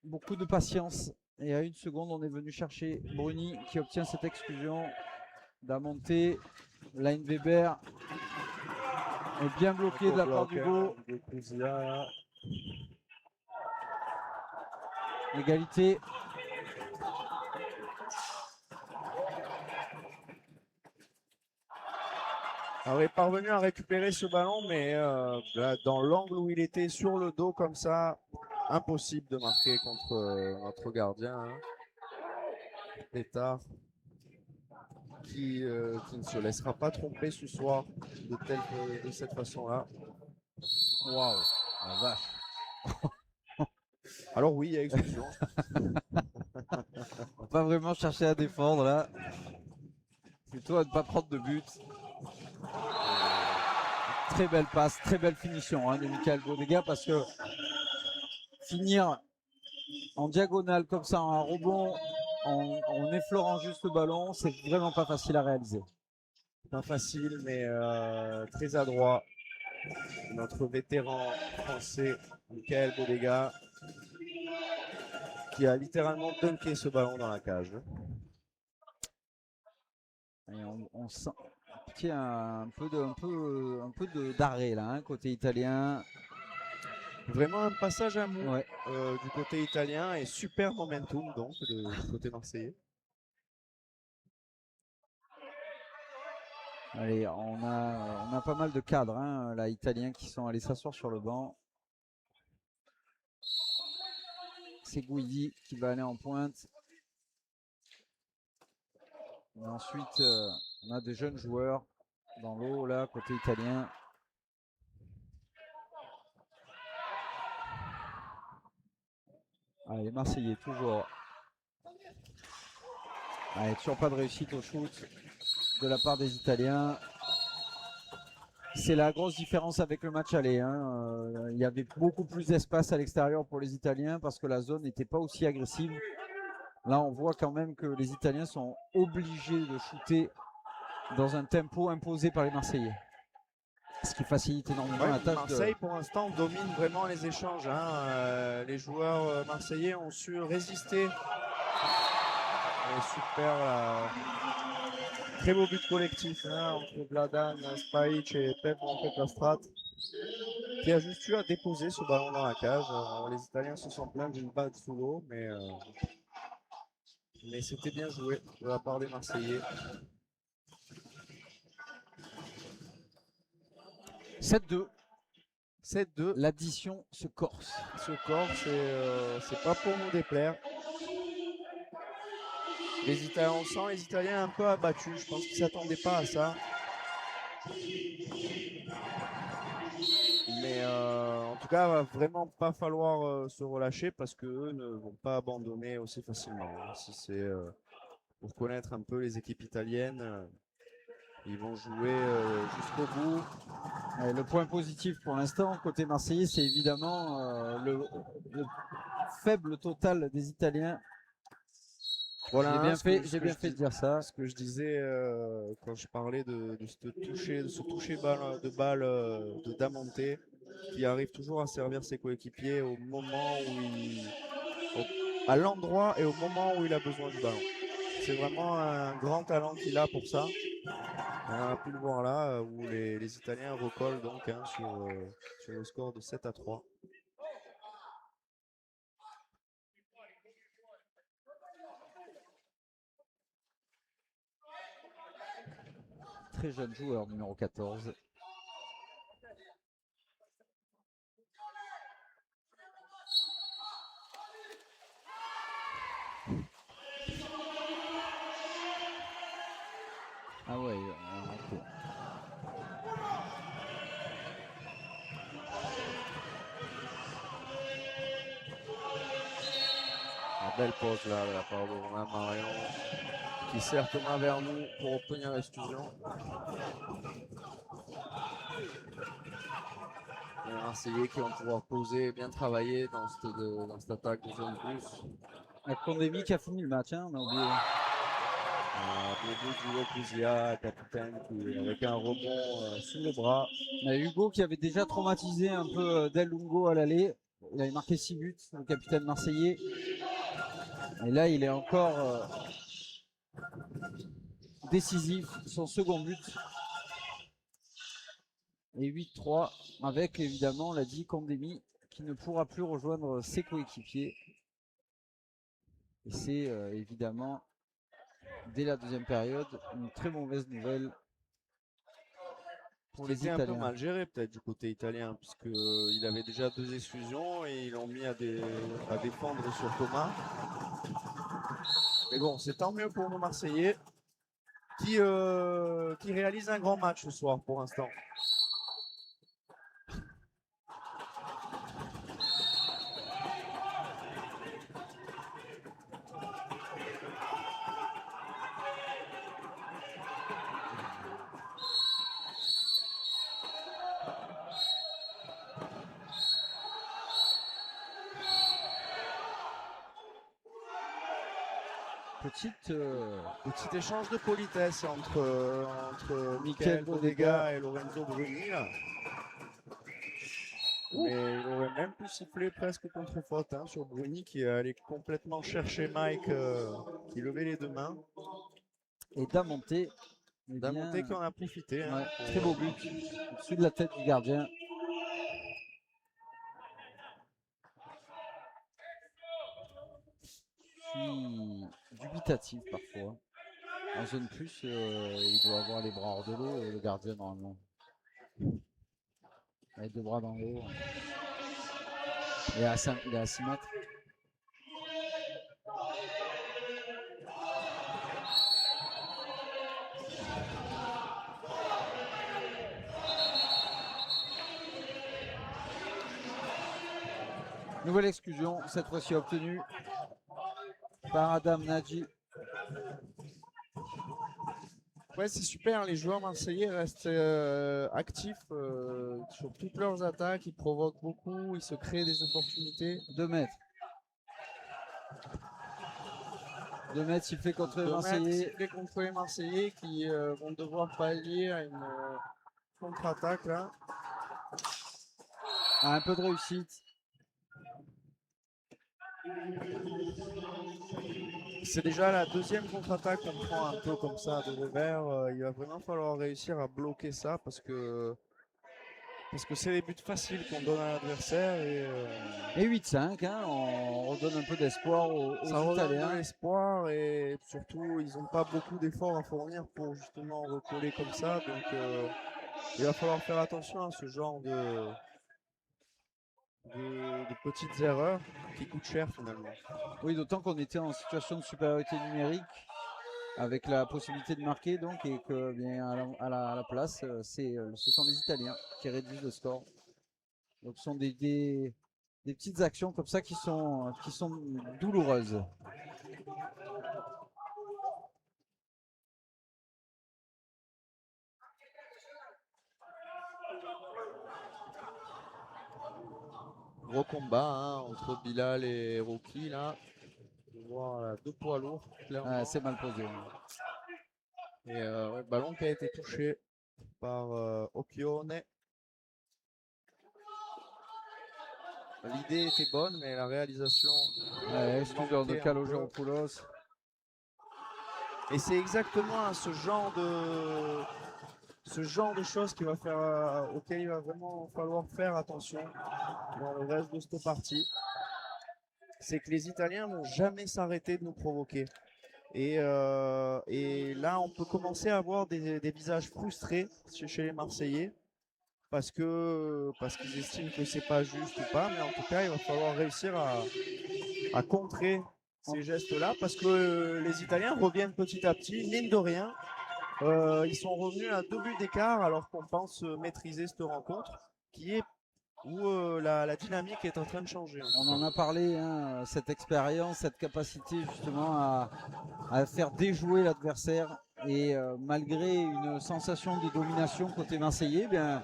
beaucoup de patience Et à 1 seconde, on est venu chercher Bruni qui obtient cette exclusion. Damonté, Line Weber est bien bloqué de la part d'Hugo. Égalité.
Alors, il est parvenu à récupérer ce ballon, mais là, dans l'angle où il était sur le dos comme ça, impossible de marquer contre notre gardien. Hein. Pétard, qui ne se laissera pas tromper ce soir de cette façon-là.
Waouh, la vache.
Alors oui, il y a exclusion.
On va pas vraiment chercher à défendre là. Plutôt à ne pas prendre de but. Très belle passe, très belle finition hein, de Michael Bodega parce que finir en diagonale comme ça, en rebond, en effleurant juste le ballon, c'est vraiment pas facile à réaliser.
Pas facile, mais très adroit. Notre vétéran français, Michael Bodega, qui a littéralement dunké ce ballon dans la cage.
Et on sent qu'il y a un peu d'arrêt là, hein, côté italien.
Vraiment un passage à mou
ouais.
Du côté italien et super momentum donc du côté marseillais.
Allez, on a pas mal de cadres hein, là, italiens qui sont allés s'asseoir sur le banc. C'est Guidi qui va aller en pointe. Et ensuite, on a des jeunes joueurs dans l'eau là, côté italien. Allez, les Marseillais toujours. Allez, toujours pas de réussite au shoot de la part des Italiens. C'est la grosse différence avec le match aller. Hein. Il y avait beaucoup plus d'espace à l'extérieur pour les Italiens parce que la zone n'était pas aussi agressive. Là, on voit quand même que les Italiens sont obligés de shooter dans un tempo imposé par les Marseillais. Ce qui facilite énormément la tâche.
Marseille, pour l'instant, domine vraiment les échanges. Hein. Les joueurs marseillais ont su résister. Et super. Très beau but collectif hein, entre Vladan, Spajic et Pep Strat, qui a juste eu à déposer ce ballon dans la cage. Les Italiens se sont plaints d'une balle sous l'eau, mais c'était bien joué de la part des Marseillais.
7-2.
7-2.
L'addition se corse.
C'est pas pour nous déplaire. Les Italiens, on sent les Italiens un peu abattus. Je pense qu'ils ne s'attendaient pas à ça. Mais en tout cas, il va vraiment pas falloir se relâcher parce qu'eux ne vont pas abandonner aussi facilement. Si c'est pour connaître un peu les équipes italiennes, ils vont jouer jusqu'au bout.
Et le point positif pour l'instant, côté marseillais, c'est évidemment le faible total des Italiens. Voilà, j'ai bien fait de dire ça.
Ce que je disais quand je parlais de ce toucher de balle de Damonté, qui arrive toujours à servir ses coéquipiers au moment à l'endroit et au moment où il a besoin du ballon. C'est vraiment un grand talent qu'il a pour ça. On a pu le voir là où les Italiens recollent donc hein, sur le score de 7-3.
Très jeune joueur, numéro 14. Ah ouais, ok.
Belle pause là de la part de Romain Marion, qui sert Thomas vers nous pour obtenir l'exclusion. Les Marseillais qui vont pouvoir poser et bien travailler dans cette attaque de zone plus.
La pandémie qui a fini le match, hein, on a oublié.
Hugo Kuzia, capitaine, avec un rebond sous le bras.
On a Hugo qui avait déjà traumatisé un peu Del Lungo à l'aller. Il avait marqué 6 buts, le capitaine marseillais. Et là, il est encore décisif, son second but. Et 8-3 avec évidemment, on l'a dit, Kondemi qui ne pourra plus rejoindre ses coéquipiers. Et c'est évidemment, dès la deuxième période, une très mauvaise nouvelle pour les
C'était un peu
Italiens.
mal géré peut-être du côté italien, puisqu'il avait déjà 2 exclusions et ils l'ont mis à défendre sur Thomas. Mais bon, c'est tant mieux pour nos Marseillais qui réalisent un grand match ce soir pour l'instant. Petit échange de politesse entre Michael Bodega et Lorenzo Bruni. Là. Mais il aurait même pu siffler presque contre-faute sur Bruni qui est allé complètement chercher Mike qui levait les 2 mains.
Et Damonté.
Damonté qui en a profité.
Ouais, très beau but au-dessus de la tête du gardien. Je suis dubitatif parfois. En zone plus, il doit avoir les bras hors de l'eau, le gardien normalement. Avec 2 bras dans l'eau. Il est à 6 mètres. Nouvelle exclusion, cette fois-ci obtenue par Adam Nadji.
Ouais, c'est super, les joueurs marseillais restent actifs sur toutes leurs attaques, ils provoquent beaucoup, ils se créent des opportunités.
2 mètres. 2 mètres sifflés contre les Marseillais.
Sifflés contre les Marseillais qui vont devoir pallier à une contre-attaque là.
Un peu de réussite.
C'est déjà la deuxième contre-attaque qu'on prend un peu comme ça de revers. Il va vraiment falloir réussir à bloquer ça parce que c'est les buts faciles qu'on donne à l'adversaire.
Et 8-5, on redonne un peu d'espoir aux Italiens.
Ça l'espoir et surtout ils n'ont pas beaucoup d'efforts à fournir pour justement recoller comme ça. Donc il va falloir faire attention à ce genre de petites erreurs qui coûtent cher finalement.
Oui, d'autant qu'on était en situation de supériorité numérique avec la possibilité de marquer donc et que bien à la place ce sont les Italiens qui réduisent le score. Donc ce sont des petites actions comme ça qui sont douloureuses.
Gros combat entre Bilal et Rocky là. On voit 2 poids lourds clairement.
C'est mal posé.
Et ballon qui a été touché par Occhione. L'idée était bonne, mais la réalisation.
Excuseur de Calogéropoulos.
Et c'est exactement ce genre de choses qui va faire, auquel il va vraiment falloir faire attention dans le reste de cette partie. C'est que les Italiens vont jamais s'arrêter de nous provoquer. Et là, on peut commencer à avoir des visages frustrés chez les Marseillais parce qu'ils estiment que c'est pas juste ou pas, mais en tout cas, il va falloir réussir à contrer ces gestes-là parce que les Italiens reviennent petit à petit, mine de rien. Ils sont revenus à 2 buts d'écart alors qu'on pense maîtriser cette rencontre où la dynamique est en train de changer.
On en a parlé, cette expérience, cette capacité justement à faire déjouer l'adversaire et malgré une sensation de domination côté marseillais, bien,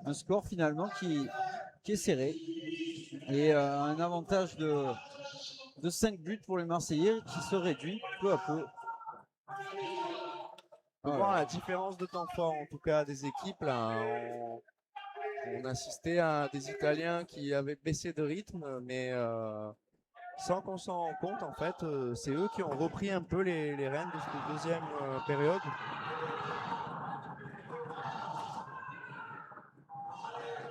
un score finalement qui est serré et un avantage de 5 buts pour les Marseillais qui se réduit peu à peu.
On peut voir la différence de temps fort en tout cas des équipes là. On assistait à des Italiens qui avaient baissé de rythme, mais sans qu'on s'en rende compte, en fait, c'est eux qui ont repris un peu les rênes de cette deuxième période.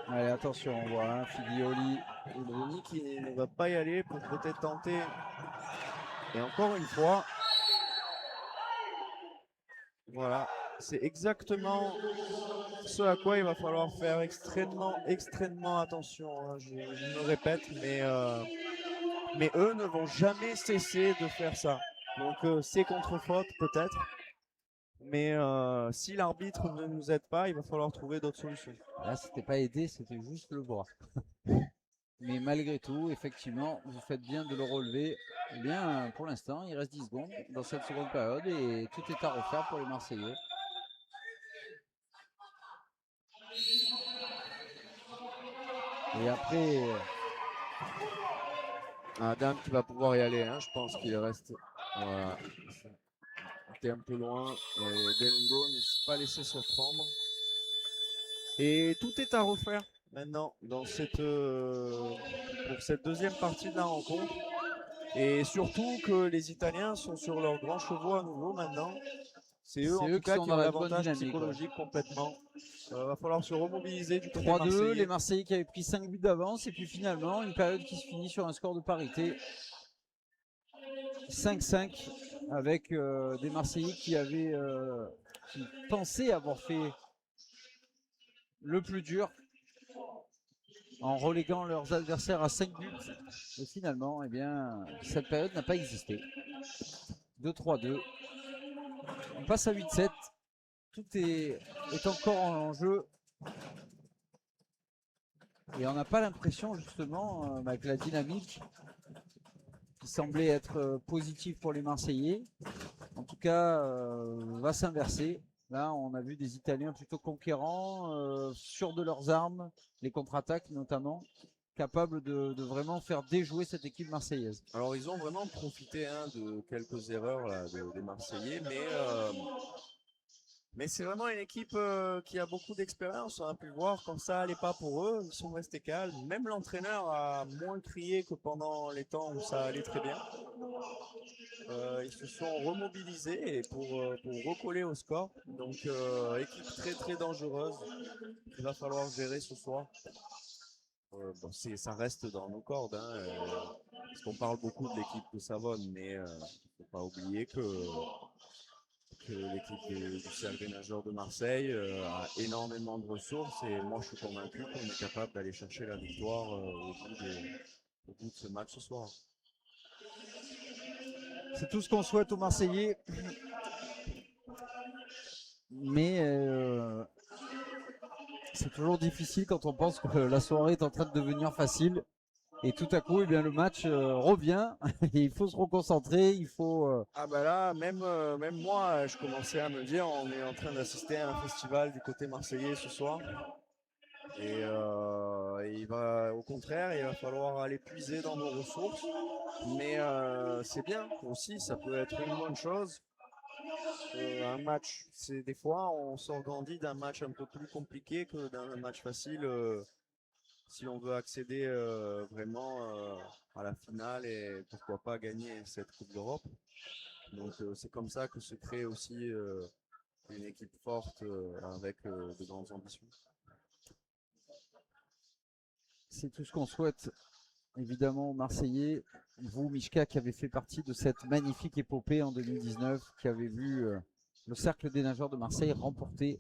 Allez, attention, on voit hein, Figlioli.
Figlioli qui ne va pas y aller pour peut-être tenter. Et encore une fois, voilà, c'est exactement ce à quoi il va falloir faire extrêmement attention. Hein. Je me répète, mais eux ne vont jamais cesser de faire ça. Donc c'est contre-faute peut-être, mais si l'arbitre ne nous aide pas, il va falloir trouver d'autres solutions.
Là, c'était pas aidé, c'était juste le bras. Mais malgré tout, effectivement, vous faites bien de le relever. Eh bien, pour l'instant, il reste 10 secondes dans cette seconde période et tout est à refaire pour les Marseillais. Et après,
Adam qui va pouvoir y aller, hein, je pense qu'il reste. Voilà. Il était un peu loin. Et Dengo ne s'est pas laissé surprendre. Et tout est à refaire maintenant dans pour cette deuxième partie de la rencontre. Et surtout que les Italiens sont sur leurs grands chevaux à nouveau maintenant. C'est eux en tout cas qui ont l'avantage psychologique complètement. Va falloir se remobiliser du côté
3-2, les Marseillais qui avaient pris 5 buts d'avance et puis finalement une période qui se finit sur un score de parité 5-5 avec des Marseillais qui pensaient avoir fait le plus dur en reléguant leurs adversaires à 5 buts. Et finalement, eh bien, cette période n'a pas existé. 2-3-2. On passe à 8-7. Tout est encore en jeu. Et on n'a pas l'impression, justement, avec la dynamique qui semblait être positive pour les Marseillais, en tout cas, va s'inverser. Là, on a vu des Italiens plutôt conquérants, sûrs de leurs armes, les contre-attaques notamment, capables de vraiment faire déjouer cette équipe marseillaise.
Alors, ils ont vraiment profité hein, de quelques erreurs là, des Marseillais, mais c'est vraiment une équipe qui a beaucoup d'expérience. On a pu voir quand ça allait pas pour eux, ils sont restés calmes. Même l'entraîneur a moins crié que pendant les temps où ça allait très bien. Ils se sont remobilisés et pour recoller au score. Donc équipe très dangereuse qu'il va falloir gérer ce soir. Bon, ça reste dans nos cordes, hein, parce qu'on parle beaucoup de l'équipe de Savone, mais il ne faut pas oublier que l'équipe du Cercle des Nageurs de Marseille a énormément de ressources et moi je suis convaincu qu'on est capable d'aller chercher la victoire au bout de ce match ce soir.
C'est tout ce qu'on souhaite aux Marseillais. Mais c'est toujours difficile quand on pense que la soirée est en train de devenir facile. Et tout à coup, eh bien, le match revient et il faut se reconcentrer. Il faut.
Ah bah là, même moi, je commençais à me dire, on est en train d'assister à un festival du côté marseillais ce soir. Et au contraire, il va falloir aller puiser dans nos ressources. Mais c'est bien aussi, ça peut être une bonne chose. Un match, c'est des fois on s'organise d'un match un peu plus compliqué que d'un match facile si on veut accéder vraiment à la finale et pourquoi pas gagner cette Coupe d'Europe. Donc c'est comme ça que se crée aussi une équipe forte avec de grandes ambitions.
C'est tout ce qu'on souhaite évidemment aux Marseillais. Vous, Mishka, qui avez fait partie de cette magnifique épopée en 2019, qui avez vu le Cercle des Nageurs de Marseille remporter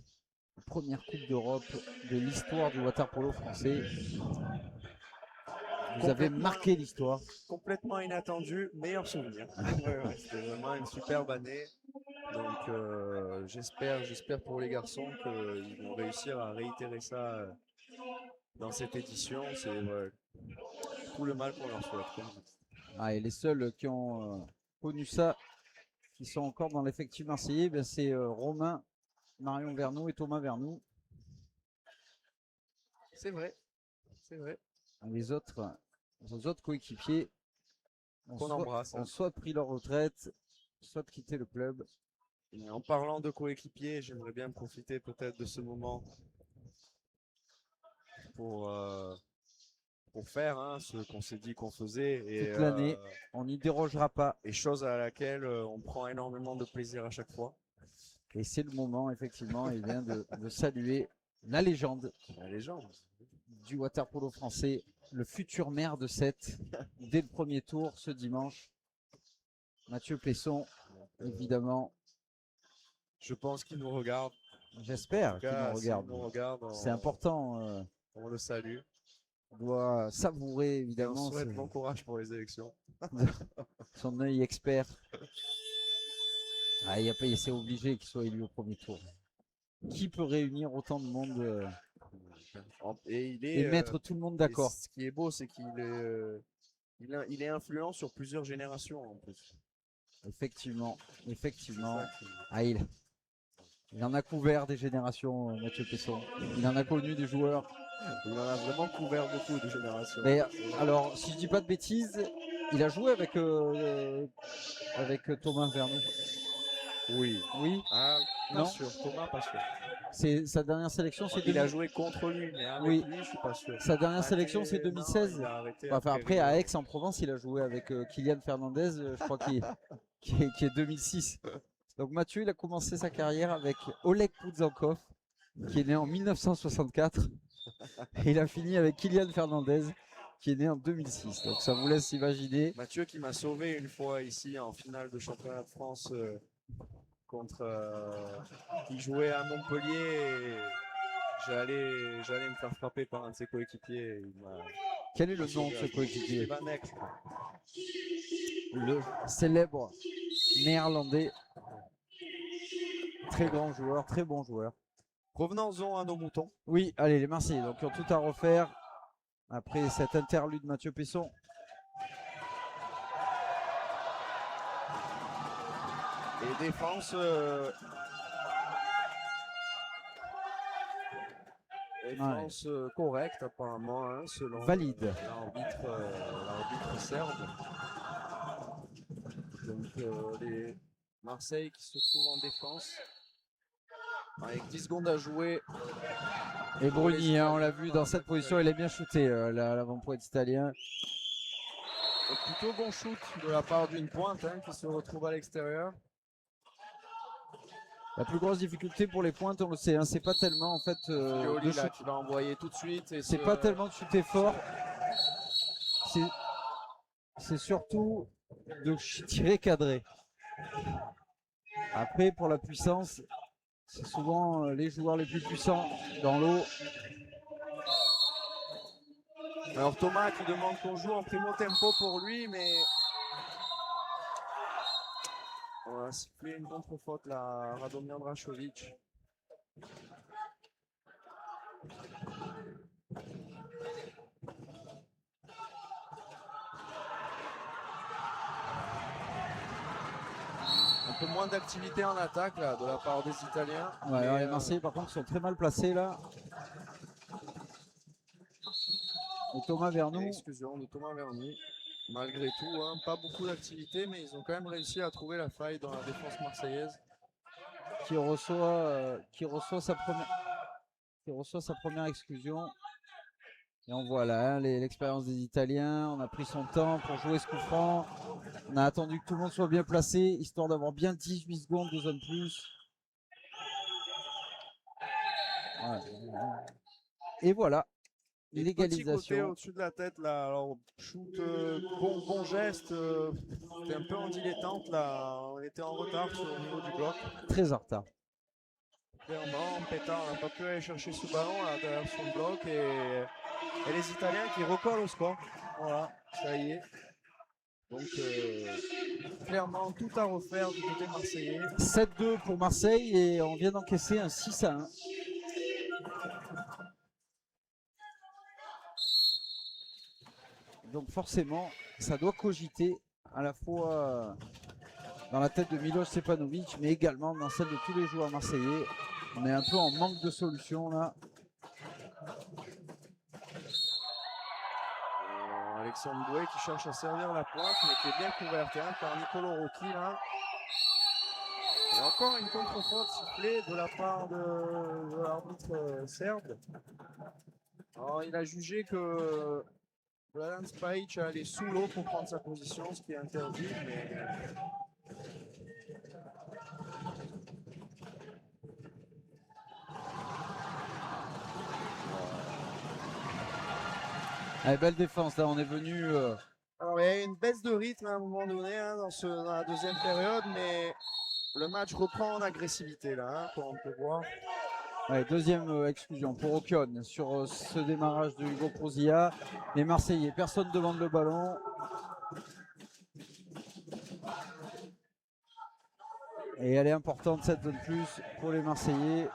la première Coupe d'Europe de l'histoire du water-polo français. Vous avez marqué l'histoire.
Complètement inattendu, meilleur souvenir. Ouais, c'était vraiment une superbe année. Donc j'espère pour les garçons qu'ils vont réussir à réitérer ça dans cette édition. C'est tout le mal qu'on leur souhaite.
Ah, et les seuls qui ont connu ça, qui sont encore dans l'effectif marseillais, ben c'est Romain, Marion Vernou et Thomas Vernou.
C'est vrai.
Les autres coéquipiers ont soit pris leur retraite, soit quitté le club.
Et en parlant de coéquipiers, j'aimerais bien profiter peut-être de ce moment pour pour faire, hein, ce qu'on s'est dit qu'on faisait. Et,
toute l'année. On n'y dérogera pas.
et chose à laquelle on prend énormément de plaisir à chaque fois.
Et c'est le moment, effectivement, eh bien, de saluer la légende
La légende.
du water-polo français, le futur maire de Sète, dès le premier tour ce dimanche. Mathieu Pesson, évidemment.
Je pense qu'il nous regarde.
J'espère qu'il nous regarde.
S'il nous regarde,
C'est important.
on le salue.
On doit savourer,
Et on
évidemment,
souhaite bon courage pour les élections.
son œil expert. Ah, c'est obligé qu'il soit élu au premier tour. Qui peut réunir autant de monde et mettre tout le monde d'accord?
Ce qui est beau, c'est qu'il est, il est influent sur plusieurs générations en plus.
Effectivement. Ah, il en a couvert des générations, Mathieu Pesson. Il en a connu des joueurs.
Il en a vraiment couvert beaucoup de générations.
Mais alors, si je dis pas de bêtises, il a joué avec Thomas Vernou.
Oui.
Oui.
Ah,
non.
pas sûr. Thomas, pas sûr.
C'est sa dernière sélection, c'est
il a joué contre lui, mais avec lui, je suis pas sûr.
Sa dernière sélection, c'est 2016.
Non,
enfin, après, à Aix-en-Provence, il a joué avec Kylian Fernandez, je crois qui est 2006. Donc Mathieu, il a commencé sa carrière avec Oleg Puzankov, qui est né en 1964. Et il a fini avec Kylian Fernandez, qui est né en 2006. Donc ça vous laisse imaginer.
Mathieu qui m'a sauvé une fois ici en finale de championnat de France contre qui jouait à Montpellier. Et j'allais me faire frapper par un de ses coéquipiers.
Quel est le nom de ce coéquipier?
Van Eyck, je crois.
Le célèbre néerlandais. Très grand joueur, très bon joueur.
Revenons-en à nos moutons.
Oui, allez, les Marseillais donc, ont tout à refaire après cet interlude Mathieu Pesson.
Et défense, correcte apparemment, hein, selon
valide
l'arbitre serbe. Donc les Marseille qui se trouvent en défense avec 10 secondes à jouer.
Et Bruni, on l'a vu dans cette position, il est bien shooté, l'avant-pointe italien.
Et plutôt bon shoot de la part d'une pointe qui se retrouve à l'extérieur.
La plus grosse difficulté pour les pointes, on le sait, c'est pas tellement en fait
de shoot. Qui va envoyer tout de suite.
C'est pas tellement de shooter fort. C'est surtout de tirer cadré. Après, pour la puissance, c'est souvent les joueurs les plus puissants dans l'eau.
Alors Thomas qui demande qu'on joue en primo tempo pour lui, mais on va siffler une contre-faute là, Radomir Drachovic. Un peu moins d'activité en attaque là, de la part des Italiens.
Ouais, alors les Marseillais par contre sont très mal placés là. Et Thomas Vernou.
Exclusion de Thomas Vernou. Malgré tout, pas beaucoup d'activité, mais ils ont quand même réussi à trouver la faille dans la défense marseillaise.
Qui reçoit sa première exclusion. Et on voit là l'expérience des Italiens. On a pris son temps pour jouer ce coup franc. On a attendu que tout le monde soit bien placé, histoire d'avoir bien 18 secondes de zone plus. Ouais. Et voilà. L'égalisation.
Petit côté au-dessus de la tête là, alors shoot, bon geste, c'était un peu en dilettante là, on était en retard au niveau du bloc.
Très en retard.
Clairement, Pétard n'a pas pu aller chercher ce ballon là derrière son bloc et les Italiens qui recollent au score. Voilà, ça y est. Donc clairement tout à refaire du côté marseillais.
7-2 pour Marseille et on vient d'encaisser un 6-1. Donc forcément, ça doit cogiter à la fois dans la tête de Miloš Stepanović, mais également dans celle de tous les joueurs marseillais. On est un peu en manque de solutions là.
Alexandre Bouet qui cherche à servir la pointe, mais qui est bien couverte par Nicolo Rocchi là. Et encore une contre-faute sifflée de la part de l'arbitre serbe. Alors il a jugé que Vladan Spajic est allé sous l'eau pour prendre sa position, ce qui est interdit, mais
Allez, belle défense, là on est venu.
alors il y a une baisse de rythme à un moment donné hein, dans la deuxième période, mais le match reprend en agressivité là, hein, comme on peut voir.
Ouais, deuxième exclusion pour Okion sur ce démarrage de Hugo Prozia. Les Marseillais, personne ne demande le ballon. Et elle est importante cette zone plus pour les Marseillais.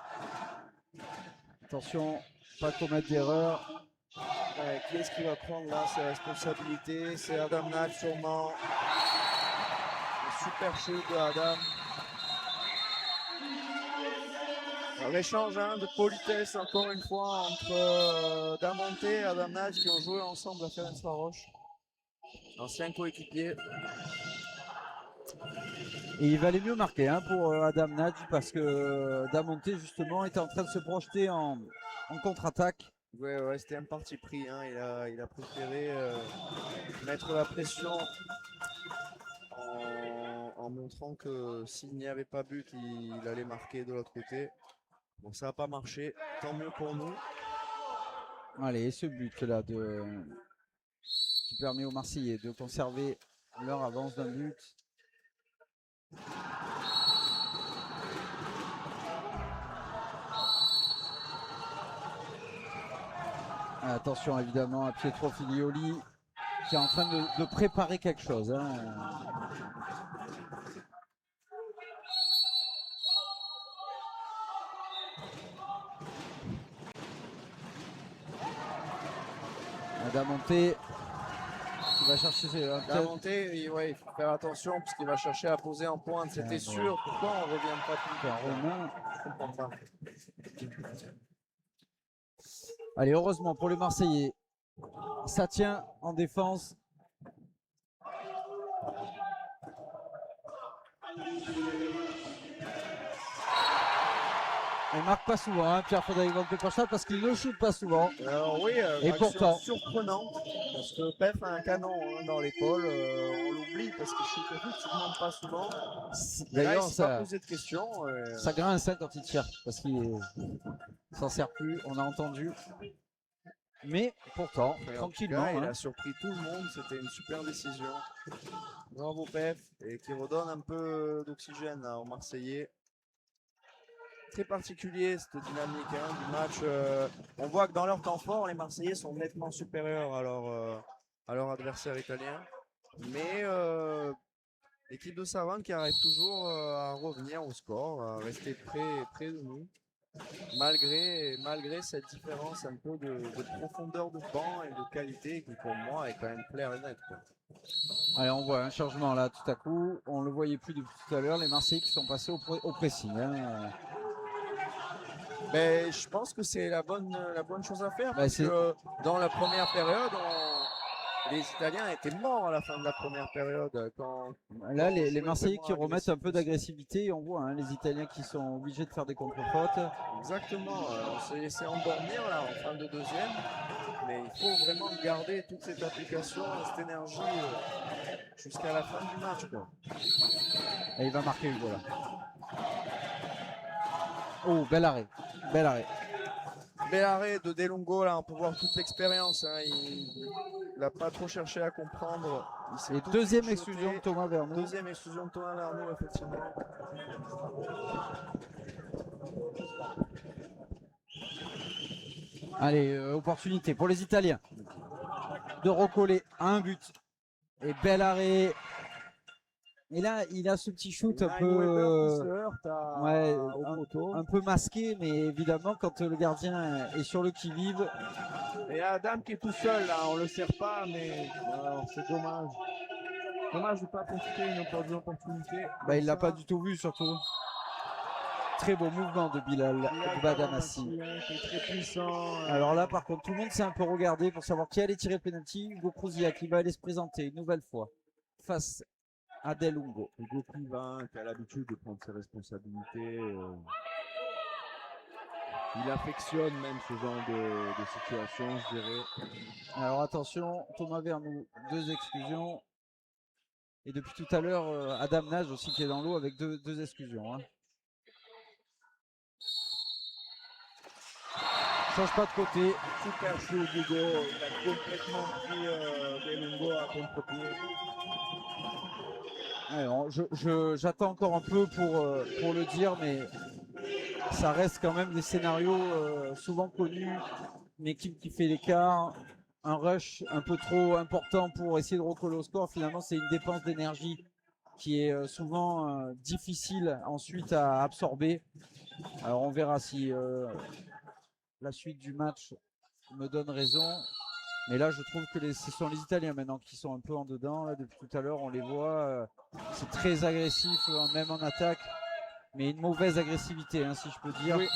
Attention, pas commettre d'erreur.
Ouais, qui est-ce qui va prendre là ses responsabilités? C'est Adam Nat sûrement. Un super shoot de Adam. Un échange hein, de politesse encore une fois entre Damonte et Adam Nat qui ont joué ensemble à Ferencvaros. Ancien coéquipier.
Et il valait mieux marquer hein, pour Adam Nadj parce que Damonte justement était en train de se projeter en contre-attaque.
Ouais, c'était un parti pris. Hein. Il a préféré mettre la pression en montrant que s'il n'y avait pas but, il allait marquer de l'autre côté. Bon, ça n'a pas marché. Tant mieux pour nous.
Allez, ce but-là qui permet aux Marseillais de conserver leur avance d'un but. Attention évidemment à Pietro Filioli qui est en train de préparer quelque chose. Hein. Damonte qui va chercher
Damonte, il faut faire attention parce qu'il va chercher à poser en pointe, c'était sûr. Pourquoi on ne revient pas tout le temps? Je comprends pas.
Allez, heureusement pour les Marseillais, ça tient en défense. Il marque pas souvent, hein, Pierre-Frédéric Van Peperstadt, parce qu'il ne shoot pas souvent.
Alors oui,
et pourtant
surprenant, parce que Pef a un canon hein, dans l'épaule, on l'oublie parce qu'il shoot effectivement pas souvent.
D'ailleurs,
ça posé de questions.
Ça grince hein, quand il tire, parce qu'il s'en sert plus, on a entendu. Mais pourtant, tranquillement.
Il a surpris tout le monde, c'était une super décision. Bravo Pef, et qui redonne un peu d'oxygène aux Marseillais. Très particulier cette dynamique hein, du match. On voit que dans leur temps fort, les Marseillais sont nettement supérieurs à leur adversaire italien. Mais l'équipe de Savane qui arrive toujours à revenir au score, à rester près de nous. Malgré cette différence un peu de profondeur de banc et de qualité qui pour moi est quand même claire et nette. Quoi.
Allez, on voit un changement là tout à coup. On le voyait plus depuis tout à l'heure. Les Marseillais qui sont passés au pressing. Hein.
Mais je pense que c'est la bonne chose à faire parce que dans la première période, les Italiens étaient morts à la fin de la première période.
Là, les Marseillais qui remettent un peu d'agressivité, on voit hein, les Italiens qui sont obligés de faire des contre-fautes.
Exactement, on s'est laissé endormir là en fin de deuxième, mais il faut vraiment garder toute cette application, cette énergie jusqu'à la fin du match. Quoi.
Et il va marquer Hugo là. Oh, bel arrêt. Bel
arrêt de Delongo, là, on peut voir toute l'expérience. Hein. Il n'a pas trop cherché à comprendre.
Et deuxième exclusion de Thomas Verneau.
Deuxième exclusion de Thomas Verneau, effectivement.
Allez, opportunité pour les Italiens de recoller à un but. Et bel arrêt. Et là, il a ce petit shoot un peu, un peu masqué, mais évidemment, quand le gardien est sur le qui-vive.
Et Adam qui est tout seul, là, on le sert pas, mais c'est dommage. Dommage de ne pas profiter d'une opportunité.
Il l'a pas du tout vu, surtout. Très beau mouvement de Bilal Badamassi.
Très puissant.
Alors là, par contre, tout le monde s'est un peu regardé pour savoir qui allait tirer le penalty. Hugo Prozia qui va aller se présenter une nouvelle fois face à Delongo.
Hugo Privin qui a l'habitude de prendre ses responsabilités,
Il affectionne même ce genre de situation, je dirais.
Alors attention, Thomas Vernou, 2 exclusions. Et depuis tout à l'heure, Adam Nage aussi qui est dans l'eau avec deux exclusions. Hein. Change pas de côté.
Super chaud d'Hugo, il a complètement pris Belongo à contre-pied.
Alors, j'attends encore un peu pour le dire, mais ça reste quand même des scénarios souvent connus. Une équipe qui fait l'écart, un rush un peu trop important pour essayer de recoller au score. Finalement, c'est une dépense d'énergie qui est souvent difficile ensuite à absorber. Alors, on verra si la suite du match me donne raison. Mais là, je trouve que ce sont les Italiens maintenant qui sont un peu en dedans. Là, depuis tout à l'heure, on les voit. C'est très agressif, même en attaque. Mais une mauvaise agressivité, hein, si je peux dire. Oui.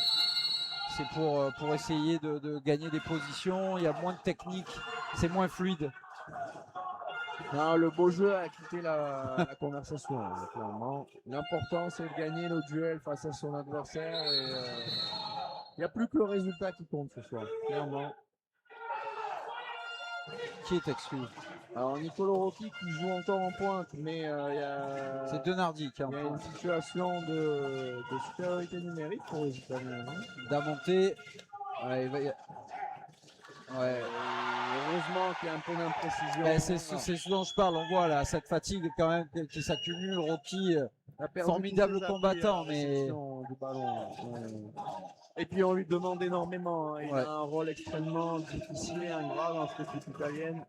C'est pour essayer de gagner des positions. Il y a moins de technique. C'est moins fluide.
Non, le beau jeu a quitté la conversation, clairement. L'important, c'est de gagner nos duels face à son adversaire. Et il n'y a plus que le résultat qui compte ce soir, clairement.
Qui est exclu?
Alors Nicolo Rocchi qui joue encore en pointe, mais il y a...
C'est Denardi qui est en
pointe. Il y a une situation de supériorité numérique pour les Italiens.
Damonté.
Ouais, heureusement qu'il y a un peu d'imprécision.
C'est ce dont je parle. On voit là cette fatigue quand même qui s'accumule. Rocky, formidable combattant, mais
du ballon. Et puis on lui demande énormément. Hein. Il a un rôle extrêmement difficile et ingrat dans cette équipe italienne.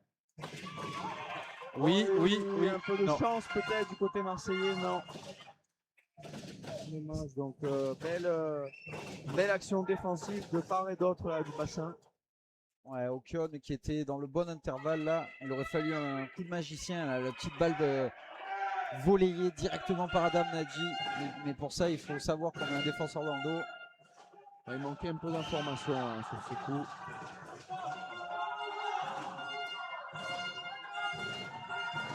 Oui.
Un peu de chance peut-être du côté marseillais, non. Dommage. Donc belle action défensive de part et d'autre du bassin.
Ouais, Okion qui était dans le bon intervalle là, il aurait fallu un coup de magicien, là, la petite balle volleyée directement par Adam Nadji. Mais pour ça, il faut savoir qu'on a un défenseur dans le dos.
Il manquait un peu d'informations hein, sur ce coup.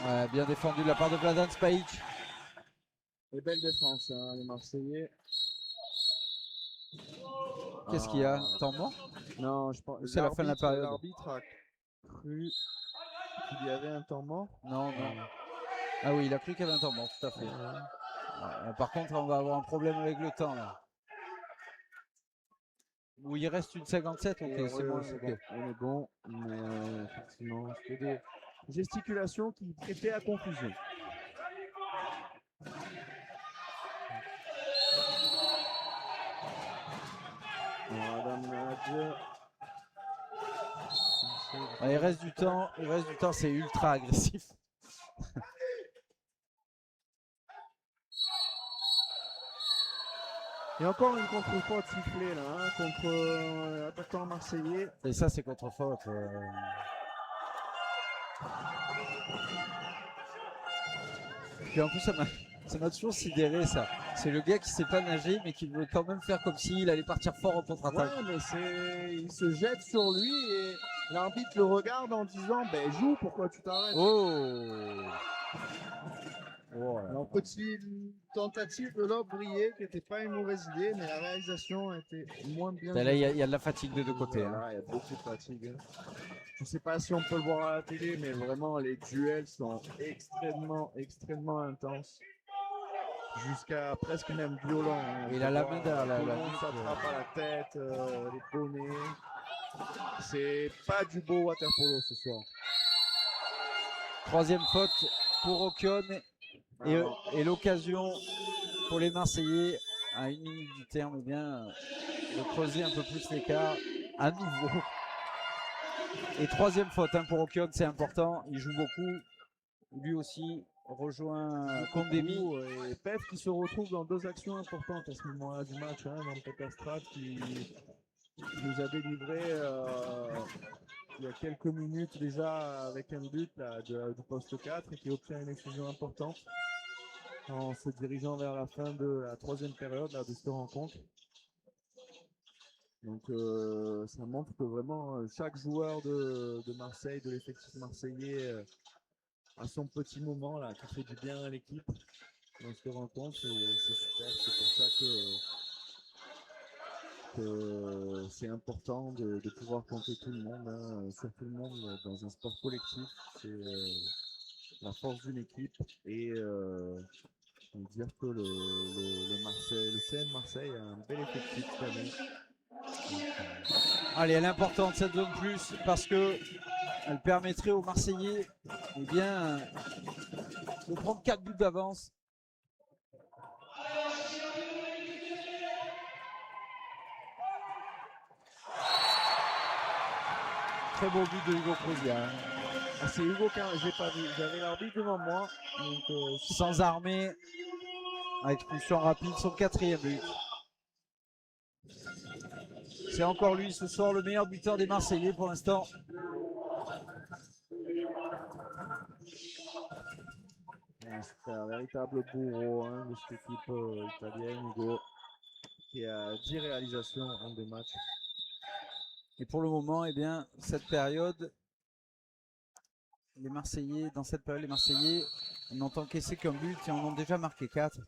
Ouais, bien défendu de la part de Vladan Spajic.
Et belle défense, hein, les Marseillais.
Qu'est-ce qu'il y a? Temps mort?
Non, je pense.
C'est la fin de la période.
L'arbitre a cru qu'il y avait un temps mort.
Non. Ah oui, il a cru qu'il y avait un temps mort, tout à fait. Ouais, par contre, on va avoir un problème avec le temps là. Où il reste une 57, ok, c'est bon,
c'est bon. On est bon, mais effectivement, c'était des gesticulations qui prêtaient à confusion. Adam Nage.
Il reste du temps, c'est ultra agressif.
Il y a encore une contre-faute sifflée là, hein, contre l'attaquant marseillais.
Et ça, c'est contre-faute. Puis en plus, ça m'a toujours sidéré ça. C'est le gars qui sait pas nager, mais qui veut quand même faire comme s'il allait partir fort en contre-attaque.
Ouais, mais il se jette sur lui et l'arbitre le regarde en disant ben joue, pourquoi tu t'arrêtes? Alors, petite tentative de lob brillée qui n'était pas une mauvaise idée, mais la réalisation était moins bien.
Là, il y a de la fatigue de deux côtés.
Voilà, il y a beaucoup de fatigue. Je ne sais pas si on peut le voir à la télé, mais vraiment les duels sont extrêmement intenses. Jusqu'à presque même violents. Hein.
Il a la main derrière
la s'attrape à la tête, les bonnets. C'est pas du beau waterpolo ce soir.
Troisième faute pour Okion. Et l'occasion pour les Marseillais à 1 minute du terme de creuser un peu plus l'écart à nouveau. Et troisième faute hein, pour Okion, c'est important, il joue beaucoup, lui aussi rejoint Kondemi.
Et Pef qui se retrouve dans deux actions importantes à ce moment-là du match, hein, dans Peter Strat qui nous a délivré il y a quelques minutes déjà avec un but là, du poste 4 et qui obtient une exclusion importante en se dirigeant vers la fin de la troisième période là, de cette rencontre. Donc ça montre que vraiment chaque joueur de Marseille, de l'effectif marseillais a son petit moment là, qui fait du bien à l'équipe dans cette rencontre et c'est super, c'est pour ça que
c'est important de pouvoir compter tout le monde, hein, sur tout le monde dans un sport collectif. C'est la force d'une équipe et on peut dire que le CN Marseille a un bel effectif cette année.
Allez, elle est importante cette zone plus parce que elle permettrait aux Marseillais eh bien, de prendre 4 buts d'avance. Très beau but de Hugo Crozier.
Ah, c'est Hugo qui j'ai pas vu, j'avais l'arbitre devant moi. Donc,
Sans armée, à expulsion rapide, son 4e but. C'est encore lui ce soir le meilleur buteur des Marseillais pour l'instant.
c'est un véritable bourreau, hein, de cette équipe italienne, Hugo, qui a 10 réalisations en 2 matchs.
Et pour le moment, eh bien, cette période, les Marseillais n'ont encaissé qu'un but et en ont déjà marqué 4.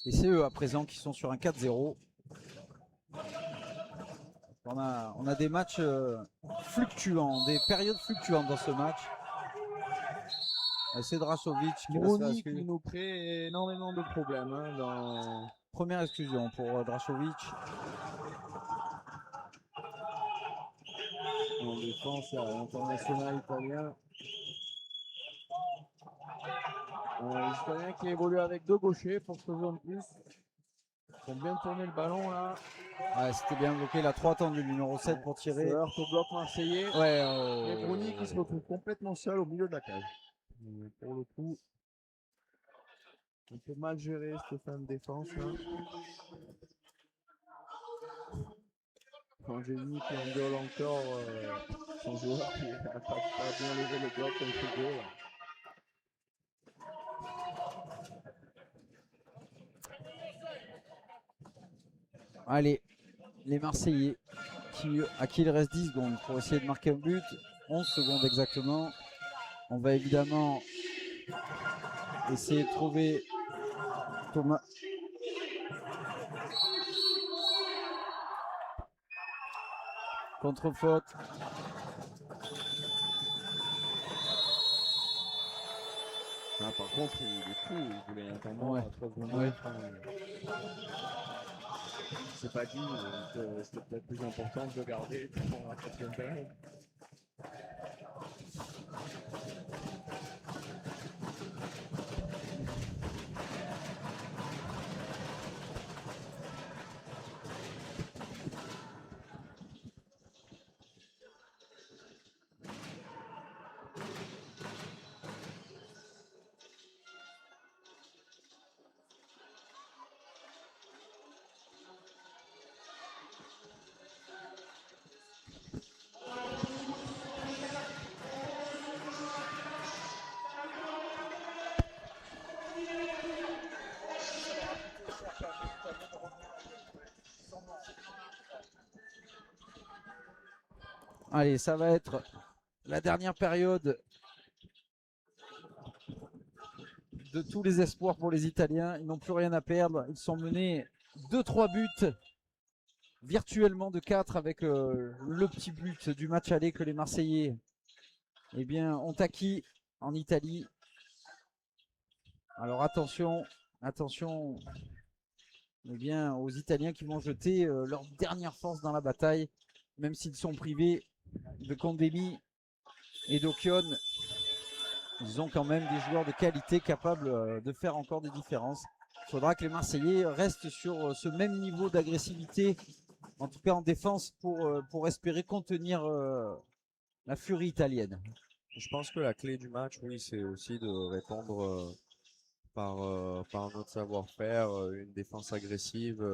Et c'est eux à présent qui sont sur un 4-0. On a des matchs fluctuants, des périodes fluctuantes dans ce match. C'est Drašović qui va se faire excluer.
Qui nous crée énormément de problèmes, hein, dans...
Première exclusion pour Drašović.
En défense à l'international italien. Les Italiens qui évoluent avec 2 gauchers pour ce zone plus. Ils ont bien tourné le ballon là.
Ouais, c'était bien bloqué, la 3 tendue, le numéro 7 pour tirer.
Heurte au bloc marseillais.
Ouais,
Et Bruni qui se retrouve complètement seul au milieu de la cage. Mais pour le coup, on peut mal gérer cette fin de défense là. Quand j'ai vu qu'il engueule encore son joueur qui n'a pas bien levé le bloc contre Hugo là.
Allez, les Marseillais à qui il reste 10 secondes pour essayer de marquer un but. 11 secondes exactement. On va évidemment essayer de trouver Thomas. Contre-faute.
Ah, par contre, il est fou, il voulait un temps
Ouais.
à 3 secondes.
Ouais.
C'est pas dit, c'était peut-être plus important de le garder pour la 4e période.
Allez, ça va être la dernière période de tous les espoirs pour les Italiens. Ils n'ont plus rien à perdre. Ils sont menés 2-3 buts virtuellement de 4 avec le petit but du match aller que les Marseillais ont acquis en Italie. Alors attention aux Italiens qui vont jeter leur dernière force dans la bataille, même s'ils sont privés de Condemi et d'Occhion. Ils ont quand même des joueurs de qualité capables de faire encore des différences. Il faudra que les Marseillais restent sur ce même niveau d'agressivité, en tout cas en défense, pour espérer contenir la furie italienne.
Je pense que la clé du match, oui, c'est aussi de répondre par notre savoir-faire, une défense agressive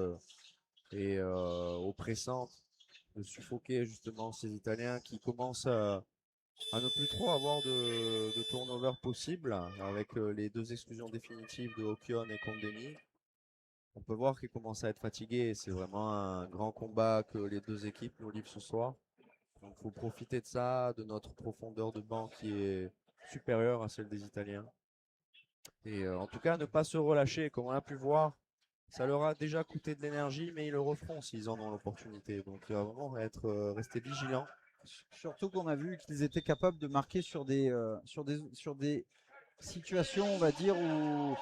et oppressante, de suffoquer justement ces Italiens qui commencent à ne plus trop avoir de turnover possible avec les 2 exclusions définitives de Occhion et Condemi. On peut voir qu'ils commencent à être fatigués et c'est vraiment un grand combat que les 2 équipes nous livrent ce soir. Donc il faut profiter de ça, de notre profondeur de banc qui est supérieure à celle des Italiens. Et en tout cas, ne pas se relâcher, comme on a pu voir Ça leur a déjà coûté de l'énergie, mais ils le referont s'ils en ont l'opportunité. Donc il va vraiment rester vigilant.
Surtout qu'on a vu qu'ils étaient capables de marquer sur des situations, on va dire, où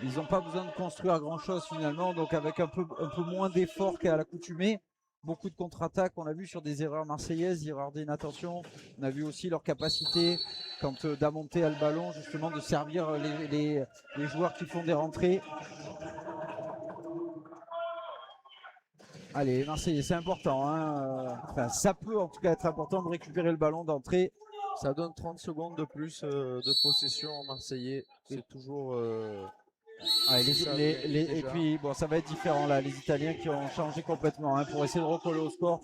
ils n'ont pas besoin de construire grand-chose finalement, donc avec un peu moins d'effort qu'à l'accoutumée. Beaucoup de contre-attaques, on l'a vu sur des erreurs marseillaises, erreurs d'inattention. On a vu aussi leur capacité, quand d'amonter à le ballon, justement de servir les joueurs qui font des rentrées. Allez, Marseillais, c'est important. Hein. Enfin, ça peut en tout cas être important de récupérer le ballon d'entrée.
Ça donne 30 secondes de plus de possession en Marseillais. C'est toujours.
Ouais,
ça,
et puis, bon, ça va être différent là. Les Italiens qui ont changé complètement pour essayer de recoller au score.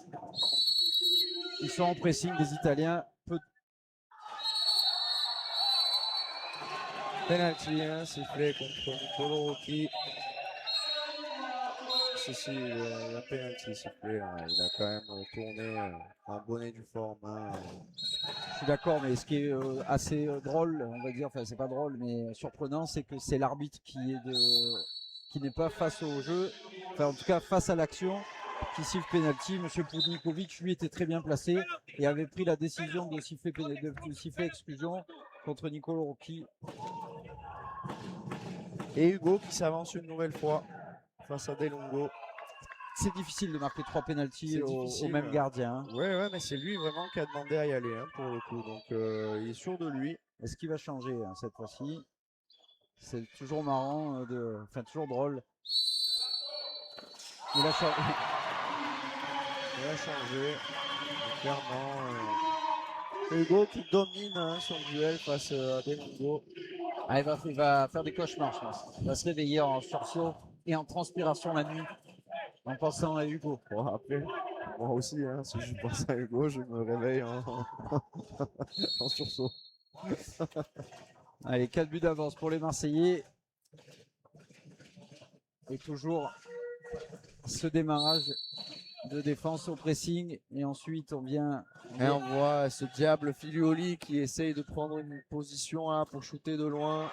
Ils sont en pressing, les Italiens.
Penalty, sifflé contre Nicolo Rocchi. Si, il y a penalty sifflé. Il a quand même tourné en bonnet du forme.
Je suis d'accord, mais ce qui est assez drôle, on va dire, enfin c'est pas drôle, mais surprenant, c'est que c'est l'arbitre qui n'est pas face au jeu, enfin en tout cas face à l'action, qui siffle penalty. Monsieur Poudnikovic, lui, était très bien placé et avait pris la décision de siffler exclusion contre Nicolo Rocchi.
Et Hugo qui s'avance une nouvelle fois face à Delongo.
C'est difficile de marquer 3 pénaltys au même gardien. Hein.
Ouais, mais c'est lui vraiment qui a demandé à y aller pour le coup. Donc il est sûr de lui.
Est-ce qu'il va changer cette fois-ci? C'est toujours marrant, enfin toujours drôle. Il a changé.
Il a changé. Clairement. Hugo qui domine son duel face à Delongo.
Ah, il va faire des cauchemars, je pense. Il va se réveiller en sursaut et en transpiration la nuit en pensant à Hugo.
Bon, après, moi aussi, si je pense à Hugo, je me réveille en sursaut.
Allez, 4 buts d'avance pour les Marseillais. Et toujours ce démarrage de défense au pressing. Et ensuite, on
voit ce diable Filioli qui essaye de prendre une position pour shooter de loin.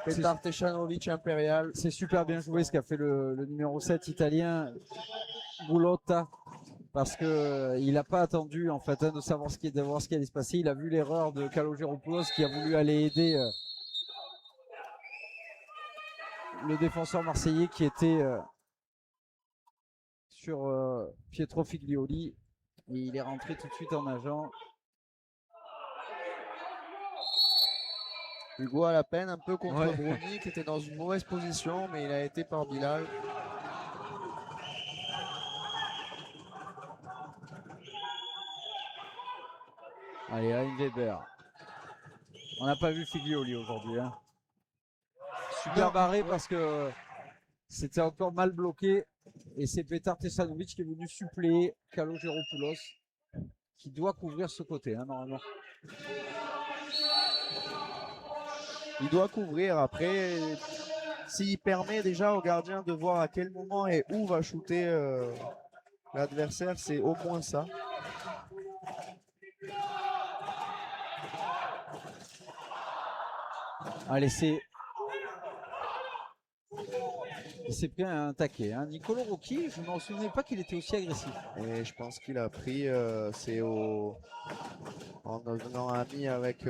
Petar Tejanovic impérial.
C'est super bien joué ce qu'a fait le numéro 7 italien, Bulotta. Parce qu'il n'a pas attendu en fait de savoir de voir ce qui allait se passer. Il a vu l'erreur de Kalogeropoulos qui a voulu aller aider le défenseur marseillais qui était sur Pietro Figlioli. Et il est rentré tout de suite en nageant.
Hugo à la peine un peu contre Bruni qui était dans une mauvaise position, mais il a été par Bilal.
Allez, Hein Weber. On n'a pas vu Figlioli aujourd'hui. Hein. Super barré parce que c'était encore mal bloqué. Et c'est Petar Tejanovic qui est venu suppléer Kalogeropoulos qui doit couvrir ce côté, normalement.
Il doit couvrir. Après, s'il permet déjà au gardien de voir à quel moment et où va shooter l'adversaire, c'est au moins ça.
Allez, c'est bien un taquet. Hein. Nicolo Rocchi, je ne m'en souvenais pas qu'il était aussi agressif.
Et je pense qu'il a pris, en devenant ami avec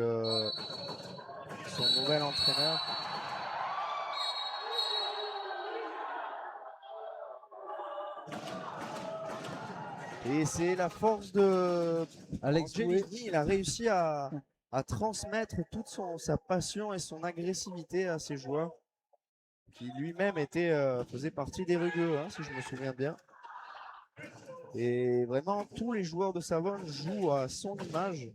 son nouvel entraîneur. Et c'est la force de
Alex
Angelini. Il a réussi à transmettre toute sa passion et son agressivité à ses joueurs, qui lui-même faisait partie des rugueux, si je me souviens bien. Et vraiment, tous les joueurs de Savone jouent à son image.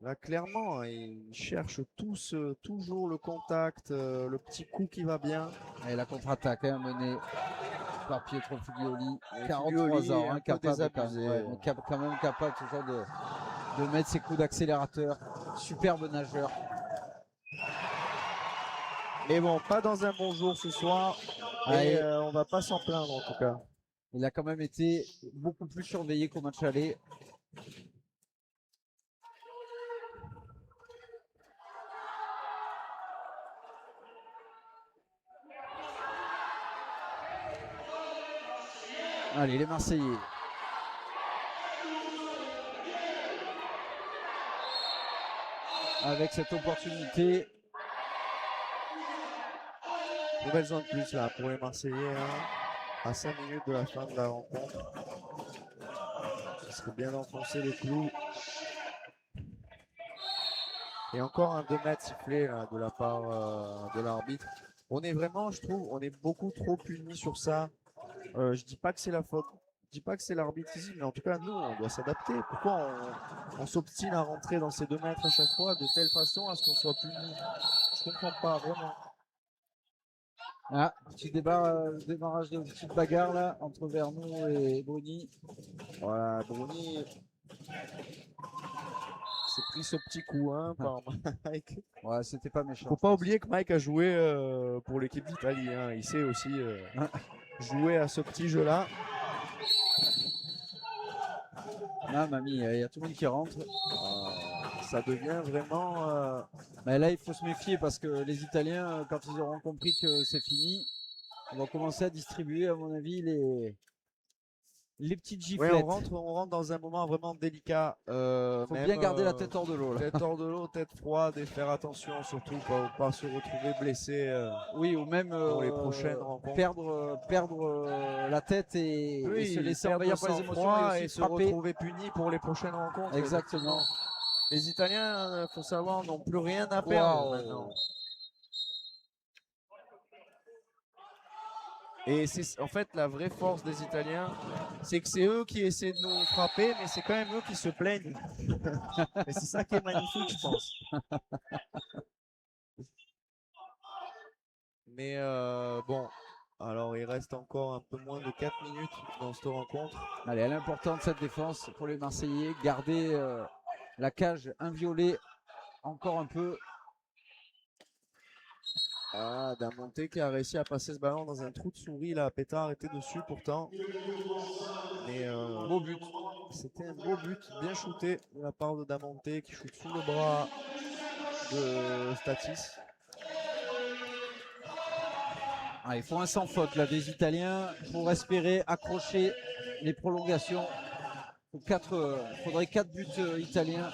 Là, clairement, ils cherchent tous toujours le contact, le petit coup qui va bien.
Et la contre-attaque menée par Pietro Figlioli,
43
ans, capable quand même capable toujours de mettre ses coups d'accélérateur. Superbe nageur.
Mais bon, pas dans un bon jour ce soir. Et on va pas s'en plaindre en tout cas.
Il a quand même été beaucoup plus surveillé qu'au match aller. Allez, les Marseillais. Avec cette opportunité.
Nouvelle zone de plus là pour les Marseillais. Hein, à 5 minutes de la fin de la rencontre. Il serait bien d'enfoncer les clous. Et encore un 2 mètres sifflé là, de la part de l'arbitre. On est vraiment, je trouve, on est beaucoup trop punis sur ça. Je dis pas que c'est la faute. Je dis pas que c'est l'arbitre ici, mais en tout cas, nous, on doit s'adapter. Pourquoi on s'obstine à rentrer dans ces 2 mètres à chaque fois de telle façon à ce qu'on soit puni? Je comprends pas, vraiment.
Ah, petit démarrage de petite bagarre là entre Vernon et Bruni.
Voilà, Bruni s'est pris ce petit coup hein, par Mike.
Ouais, c'était pas méchant.
Faut pas oublier que Mike a joué pour l'équipe d'Italie. Hein. Il sait aussi jouer à ce petit jeu-là.
Ah, mamie, il y a tout le monde qui rentre.
Ça devient vraiment.
Mais là, il faut se méfier parce que les Italiens, quand ils auront compris que c'est fini, on va commencer à distribuer, à mon avis, les petites giflettes.
Ouais, on rentre dans un moment vraiment délicat.
Faut bien garder la tête hors de l'eau.
Tête hors de l'eau, tête froide et faire attention surtout pour pas se retrouver blessé.
Oui, ou même
pour les prochaines rencontres.
Perdre la tête et se laisser envahir par les émotions
et se retrouver puni pour les prochaines rencontres.
Exactement.
Les Italiens, faut savoir, n'ont plus rien à perdre maintenant. Et c'est en fait la vraie force des Italiens, c'est que c'est eux qui essaient de nous frapper, mais c'est quand même eux qui se plaignent. Et c'est ça qui est magnifique, je pense. Mais bon, alors il reste encore un peu moins de 4 minutes dans cette rencontre.
Allez, elle est importante cette défense pour les Marseillais. Garder la cage inviolée encore un peu.
Ah, Damonte qui a réussi à passer ce ballon dans un trou de souris là, Pétard était dessus pourtant. Mais
beau but.
C'était un beau but, bien shooté de la part de Damonte qui shoot sous le bras de Statis.
Ah, il faut un sans faute là des Italiens pour espérer accrocher les prolongations. Faudrait 4 buts italiens.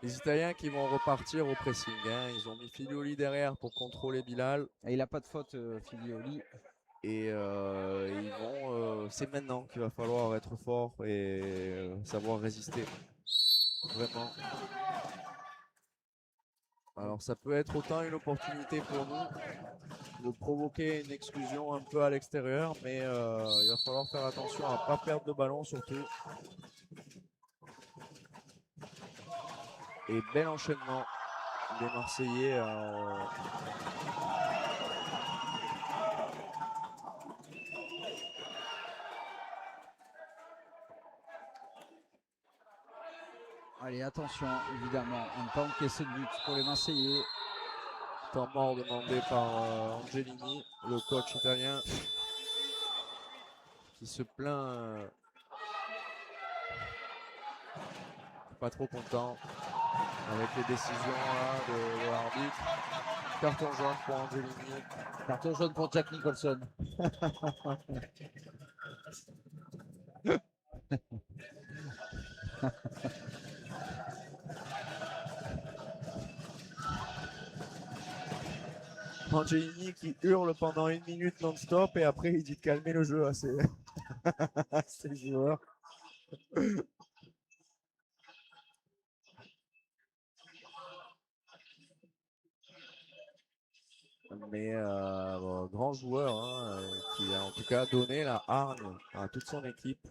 Les Italiens qui vont repartir au pressing. Hein. Ils ont mis Filioli derrière pour contrôler Bilal.
Et il n'a pas de faute, Filioli.
Et ils vont. C'est maintenant qu'il va falloir être fort et savoir résister. Vraiment. Alors ça peut être autant une opportunité pour nous de provoquer une exclusion un peu à l'extérieur, mais il va falloir faire attention à ne pas perdre de ballon surtout. Et bel enchaînement des Marseillais.
Allez, attention, évidemment, on ne peut pas encaisser de but pour les Marseillais.
Temps mort demandé par Angelini, le coach italien, qui se plaint. Pas trop content avec les décisions là, de l'arbitre. Carton jaune pour Angelini.
Carton jaune pour Jack Nicholson.
Angelini qui hurle pendant 1 minute non-stop et après il dit de calmer le jeu à ses joueurs. Mais bon, grand joueur hein, qui a en tout cas donné la hargne à toute son équipe.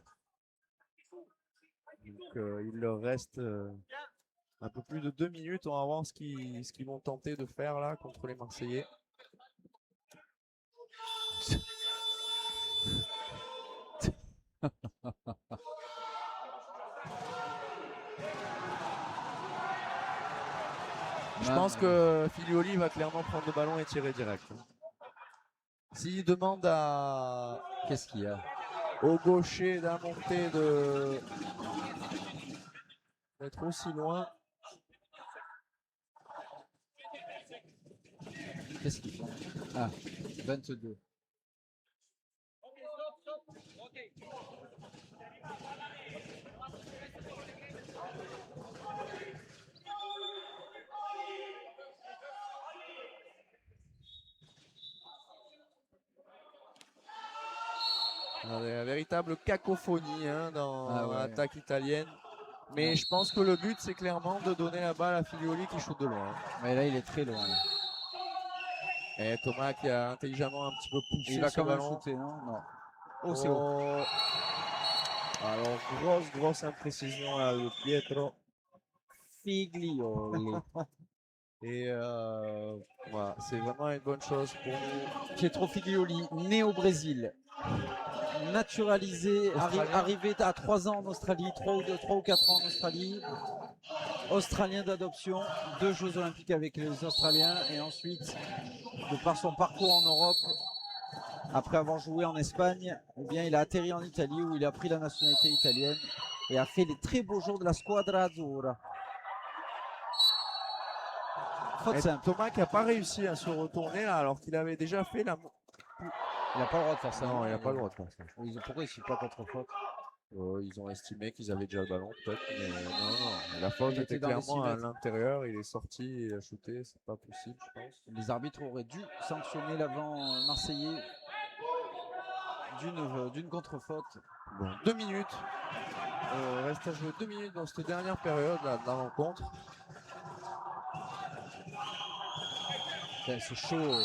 Donc il leur reste un peu plus de 2 minutes. On va voir ce qu'ils vont tenter de faire là contre les Marseillais. Je pense que Filioli va clairement prendre le ballon et tirer direct. S'il demande à...
Qu'est-ce qu'il y a?
Au gaucher d'un monté d'être aussi loin,
Qu'est-ce qu'ils font? Ah, 22.
La véritable cacophonie hein, dans
Ah ouais.
l'attaque italienne. Mais je pense que le but, c'est clairement de donner la balle à Filioli qui shoot de loin.
Mais là, il est très loin.
Et Thomas qui a intelligemment un petit peu poussé
Il va
ce
quand même
ballon.
shooter, non? Non. Oh, c'est haut.
Oh. Alors, grosse imprécision là de Pietro.
Figlioli.
Et voilà, c'est vraiment une bonne chose pour nous.
Pietro Figlioli, né au Brésil. Naturalisé, arrivé à 3 ans en Australie, 3 ou 4 ans en Australie. Australien d'adoption, 2 Jeux Olympiques avec les Australiens et ensuite, de par son parcours en Europe, après avoir joué en Espagne, eh bien, il a atterri en Italie où il a pris la nationalité italienne et a fait les très beaux jours de la Squadra Azzurra. Faute simple.
Thomas qui n'a pas réussi à se retourner là, alors qu'il avait déjà fait la.
Il n'a pas le droit de faire ça.
Non, il n'a pas le droit de faire ça.
Pourquoi il ne suit pas contre faute?
Ils ont estimé qu'ils avaient déjà le ballon, peut-être, mais non. La faute
Il était
était
dans les
clairement
6
à
mètres.
l'intérieur, il est sorti et il a shooté, c'est pas possible, je pense.
Les arbitres auraient dû sanctionner l'avant marseillais d'une contre-faute.
Bon, 2 minutes. Reste à jouer 2 minutes dans cette dernière période là, de la rencontre.
C'est chaud.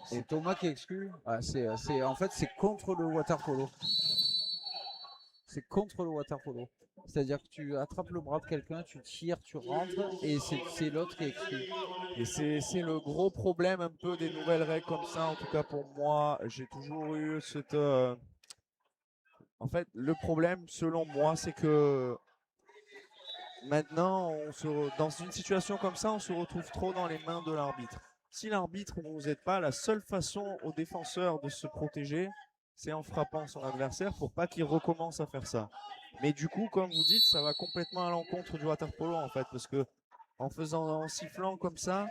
C'est Thomas qui est exclu. Ah, en fait, c'est contre le water polo. C'est contre le water polo. C'est-à-dire que tu attrapes le bras de quelqu'un, tu tires, tu rentres et c'est l'autre qui est exclu.
Et c'est le gros problème un peu des nouvelles règles comme ça. En tout cas pour moi, j'ai toujours eu cette... En fait, le problème selon moi, c'est que maintenant, dans une situation comme ça, on se retrouve trop dans les mains de l'arbitre. Si l'arbitre ne vous aide pas, la seule façon aux défenseurs de se protéger, c'est en frappant son adversaire pour pas qu'il recommence à faire ça. Mais du coup, comme vous dites, ça va complètement à l'encontre du water polo en fait, parce que en sifflant comme ça,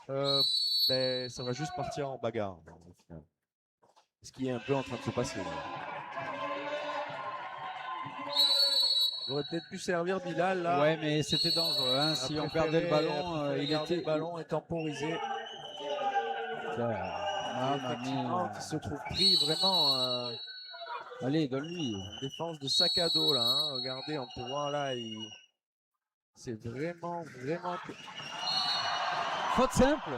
ça va juste partir en bagarre au final. Ce qui est un peu en train de se passer. Il aurait peut-être pu servir Bilal là.
Ouais, mais c'était dangereux. Hein. Si on perdait le ballon,
le ballon est temporisé. Effectivement, qui se trouve pris vraiment.
Allez, donne-lui.
Défense de sac à dos là. Hein. Regardez, on peut voir là. C'est vraiment.
Faute simple.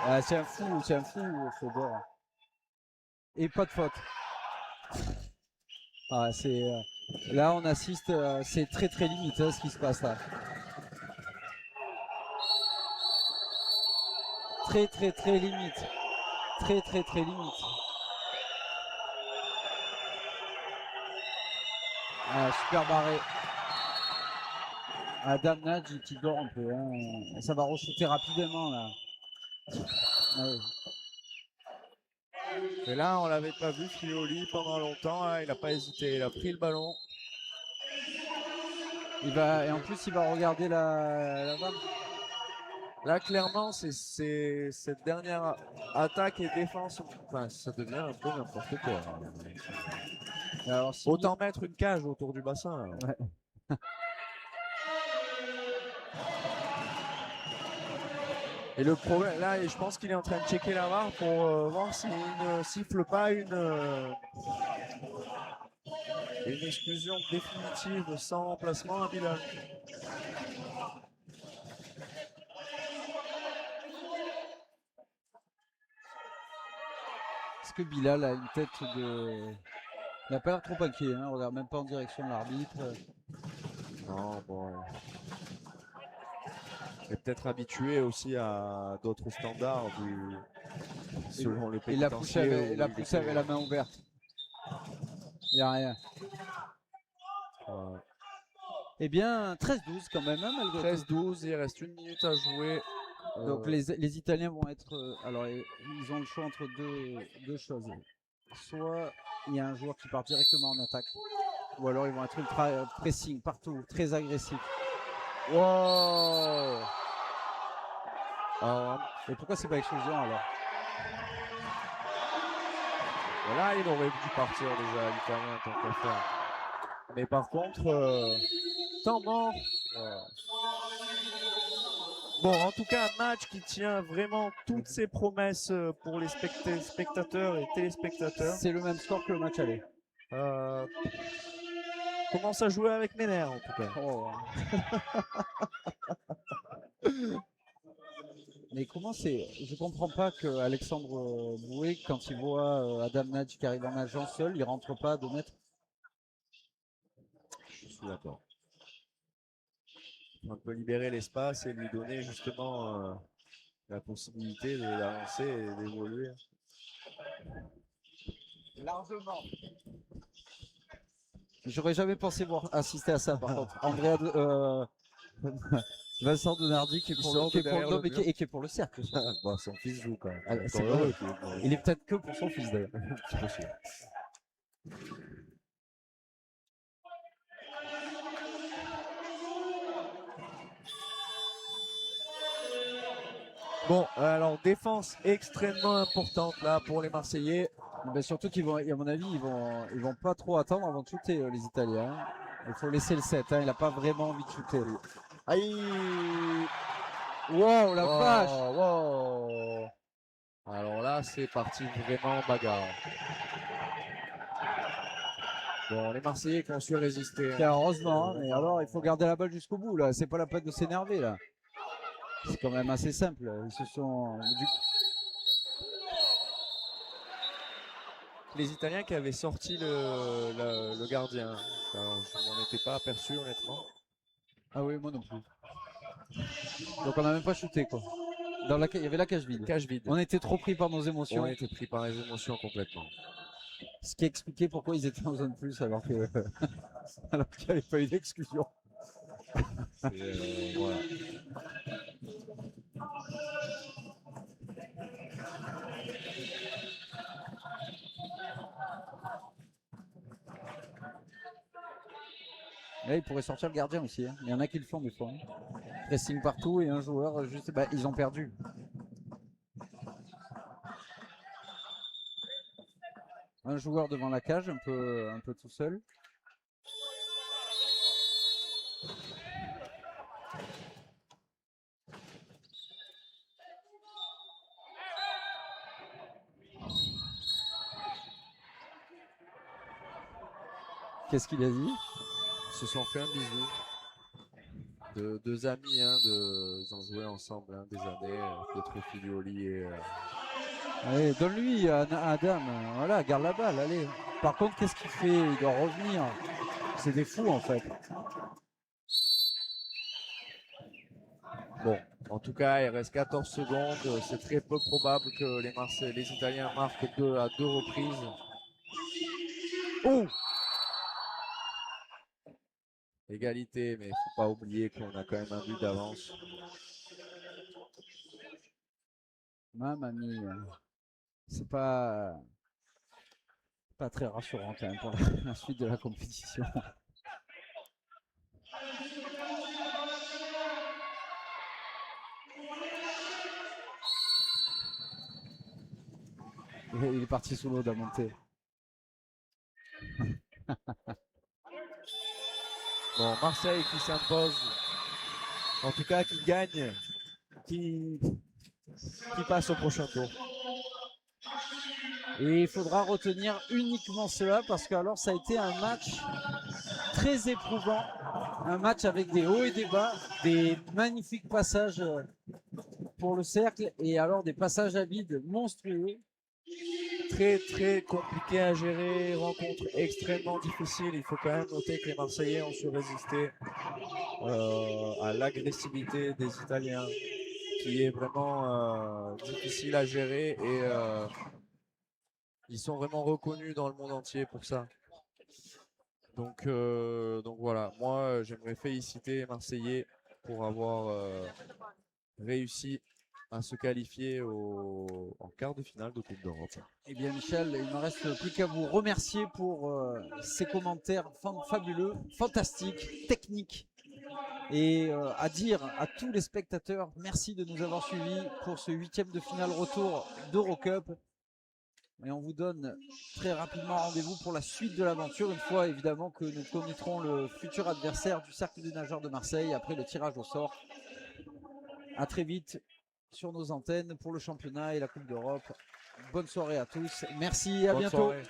Ah, c'est un fou, Fodor. Et pas de faute. Ah, là, on assiste. C'est très très limite hein, ce qui se passe là. Très limite. Très limite. Ah, super barré. Adam Nadji qui dort un peu. Hein. Ça va re-shooter rapidement là. Ah oui.
Et là, on l'avait pas vu Filioli pendant longtemps. Hein. Il n'a pas hésité. Il a pris le ballon.
Et en plus, il va regarder la VAR.
Là, clairement, c'est cette dernière attaque et défense. Enfin, ça devient un peu n'importe quoi.
Alors,
autant mettre une cage autour du bassin.
Ouais.
Et le problème, là, je pense qu'il est en train de checker la VAR pour voir s'il ne siffle pas une exclusion définitive sans remplacement à Bilal.
Est-ce que Bilal a une tête de... Il n'a pas l'air trop inquiet, hein. On regarde même pas en direction de l'arbitre.
Non, bon. Il est peut-être habitué aussi à d'autres standards selon le pays.
Il l'a poussé avec la main ouverte. Il n'y a rien. Eh bien, 13-12 quand même, hein, malgré
13-12, il reste 1 minute à jouer.
Donc les Italiens vont être... alors, ils ont le choix entre deux choses. Soit il y a un joueur qui part directement en attaque, ou alors ils vont être ultra pressing partout, très agressifs.
Wow. Alors,
Et pourquoi c'est pas exclusion alors?
là, il aurait dû partir déjà, l'Italien, tant qu'à faire. Mais par contre, temps mort. Bon, en tout cas, un match qui tient vraiment toutes ses promesses pour les spectateurs et téléspectateurs.
C'est le même score que le match aller.
Commence à jouer avec mes nerfs, en tout cas.
Oh. Mais comment c'est? Je comprends pas que Alexandre Boué, quand il voit Adam Nadj qui arrive en nageant seul, il rentre pas à 2 mètres.
Je suis d'accord. On peut libérer l'espace et lui donner justement la possibilité d'avancer et d'évoluer.
Largement. J'aurais jamais pensé assister à ça par contre. Andrea Vincent Donardi qui est pour le Dôme et qui est pour le cercle.
Bon, son fils joue quand même.
Ah, c'est vrai. Il est peut-être que pour son fils d'ailleurs.
C'est possible. Bon, alors défense extrêmement importante là pour les Marseillais.
Ben, surtout qu'ils vont, à mon avis, ils vont pas trop attendre avant de shooter les Italiens. Il faut laisser le 7, hein, il a pas vraiment envie de shooter.
Aïe.
Wow, la vache.
Wow. Alors là, c'est parti vraiment en bagarre. Bon, les Marseillais qui ont su résister.
Tiens, heureusement, mais alors il faut garder la balle jusqu'au bout là. C'est pas la peine de s'énerver là. C'est quand même assez simple. Ils se sont.
Les Italiens qui avaient sorti le gardien. Alors, je m'en étais pas aperçu honnêtement.
Ah oui, moi non plus. Donc on n'a même pas shooté quoi. Il y avait la cage vide.
Cage vide.
On était trop pris par nos émotions.
On était pris par les émotions complètement.
Ce qui expliquait pourquoi ils étaient en zone plus alors que alors qu'il n'y avait pas eu d'exclusion.
Voilà.
Là, il pourrait sortir le gardien aussi. Hein. Il y en a qui le font des fois. Hein. Pressing partout et un joueur juste. Bah, ils ont perdu. Un joueur devant la cage, un peu tout seul. Qu'est-ce qu'il a dit?
Ils se sont fait un bisou. Deux amis, hein, ils ont joué ensemble des années. Pietro Figlioli et.
Allez, donne-lui à Adam. Voilà, garde la balle, allez. Par contre, qu'est-ce qu'il fait? Il doit revenir. C'est des fous en fait.
Bon, en tout cas, il reste 14 secondes. C'est très peu probable que les Italiens marquent à deux reprises. Oh! Égalité, mais il ne faut pas oublier qu'on a quand même un but d'avance.
Mamma mia. C'est pas très rassurant quand même pour la suite de la compétition. Il est parti sous l'eau d'Amonte.
Bon, Marseille qui s'impose, en tout cas qui gagne, qui passe au prochain tour.
Et il faudra retenir uniquement cela parce que alors ça a été un match très éprouvant, un match avec des hauts et des bas, des magnifiques passages pour le cercle et alors des passages à vide monstrueux.
Très très compliqué à gérer, rencontre extrêmement difficile. Il faut quand même noter que les Marseillais ont su résister à l'agressivité des Italiens, qui est vraiment difficile à gérer et ils sont vraiment reconnus dans le monde entier pour ça. Donc voilà, moi j'aimerais féliciter les Marseillais pour avoir réussi à se qualifier en quart de finale de Coupe d'Europe.
Eh bien Michel, il ne me reste plus qu'à vous remercier pour ces commentaires fabuleux, fantastiques, techniques Et à dire à tous les spectateurs, merci de nous avoir suivis pour ce 8e de finale retour d'Eurocup. Et on vous donne très rapidement rendez-vous pour la suite de l'aventure, une fois évidemment que nous connaîtrons le futur adversaire du Cercle des Nageurs de Marseille après le tirage au sort. À très vite sur nos antennes pour le championnat et la Coupe d'Europe. Bonne soirée à tous. Merci, à
Bonne
bientôt.
soirée.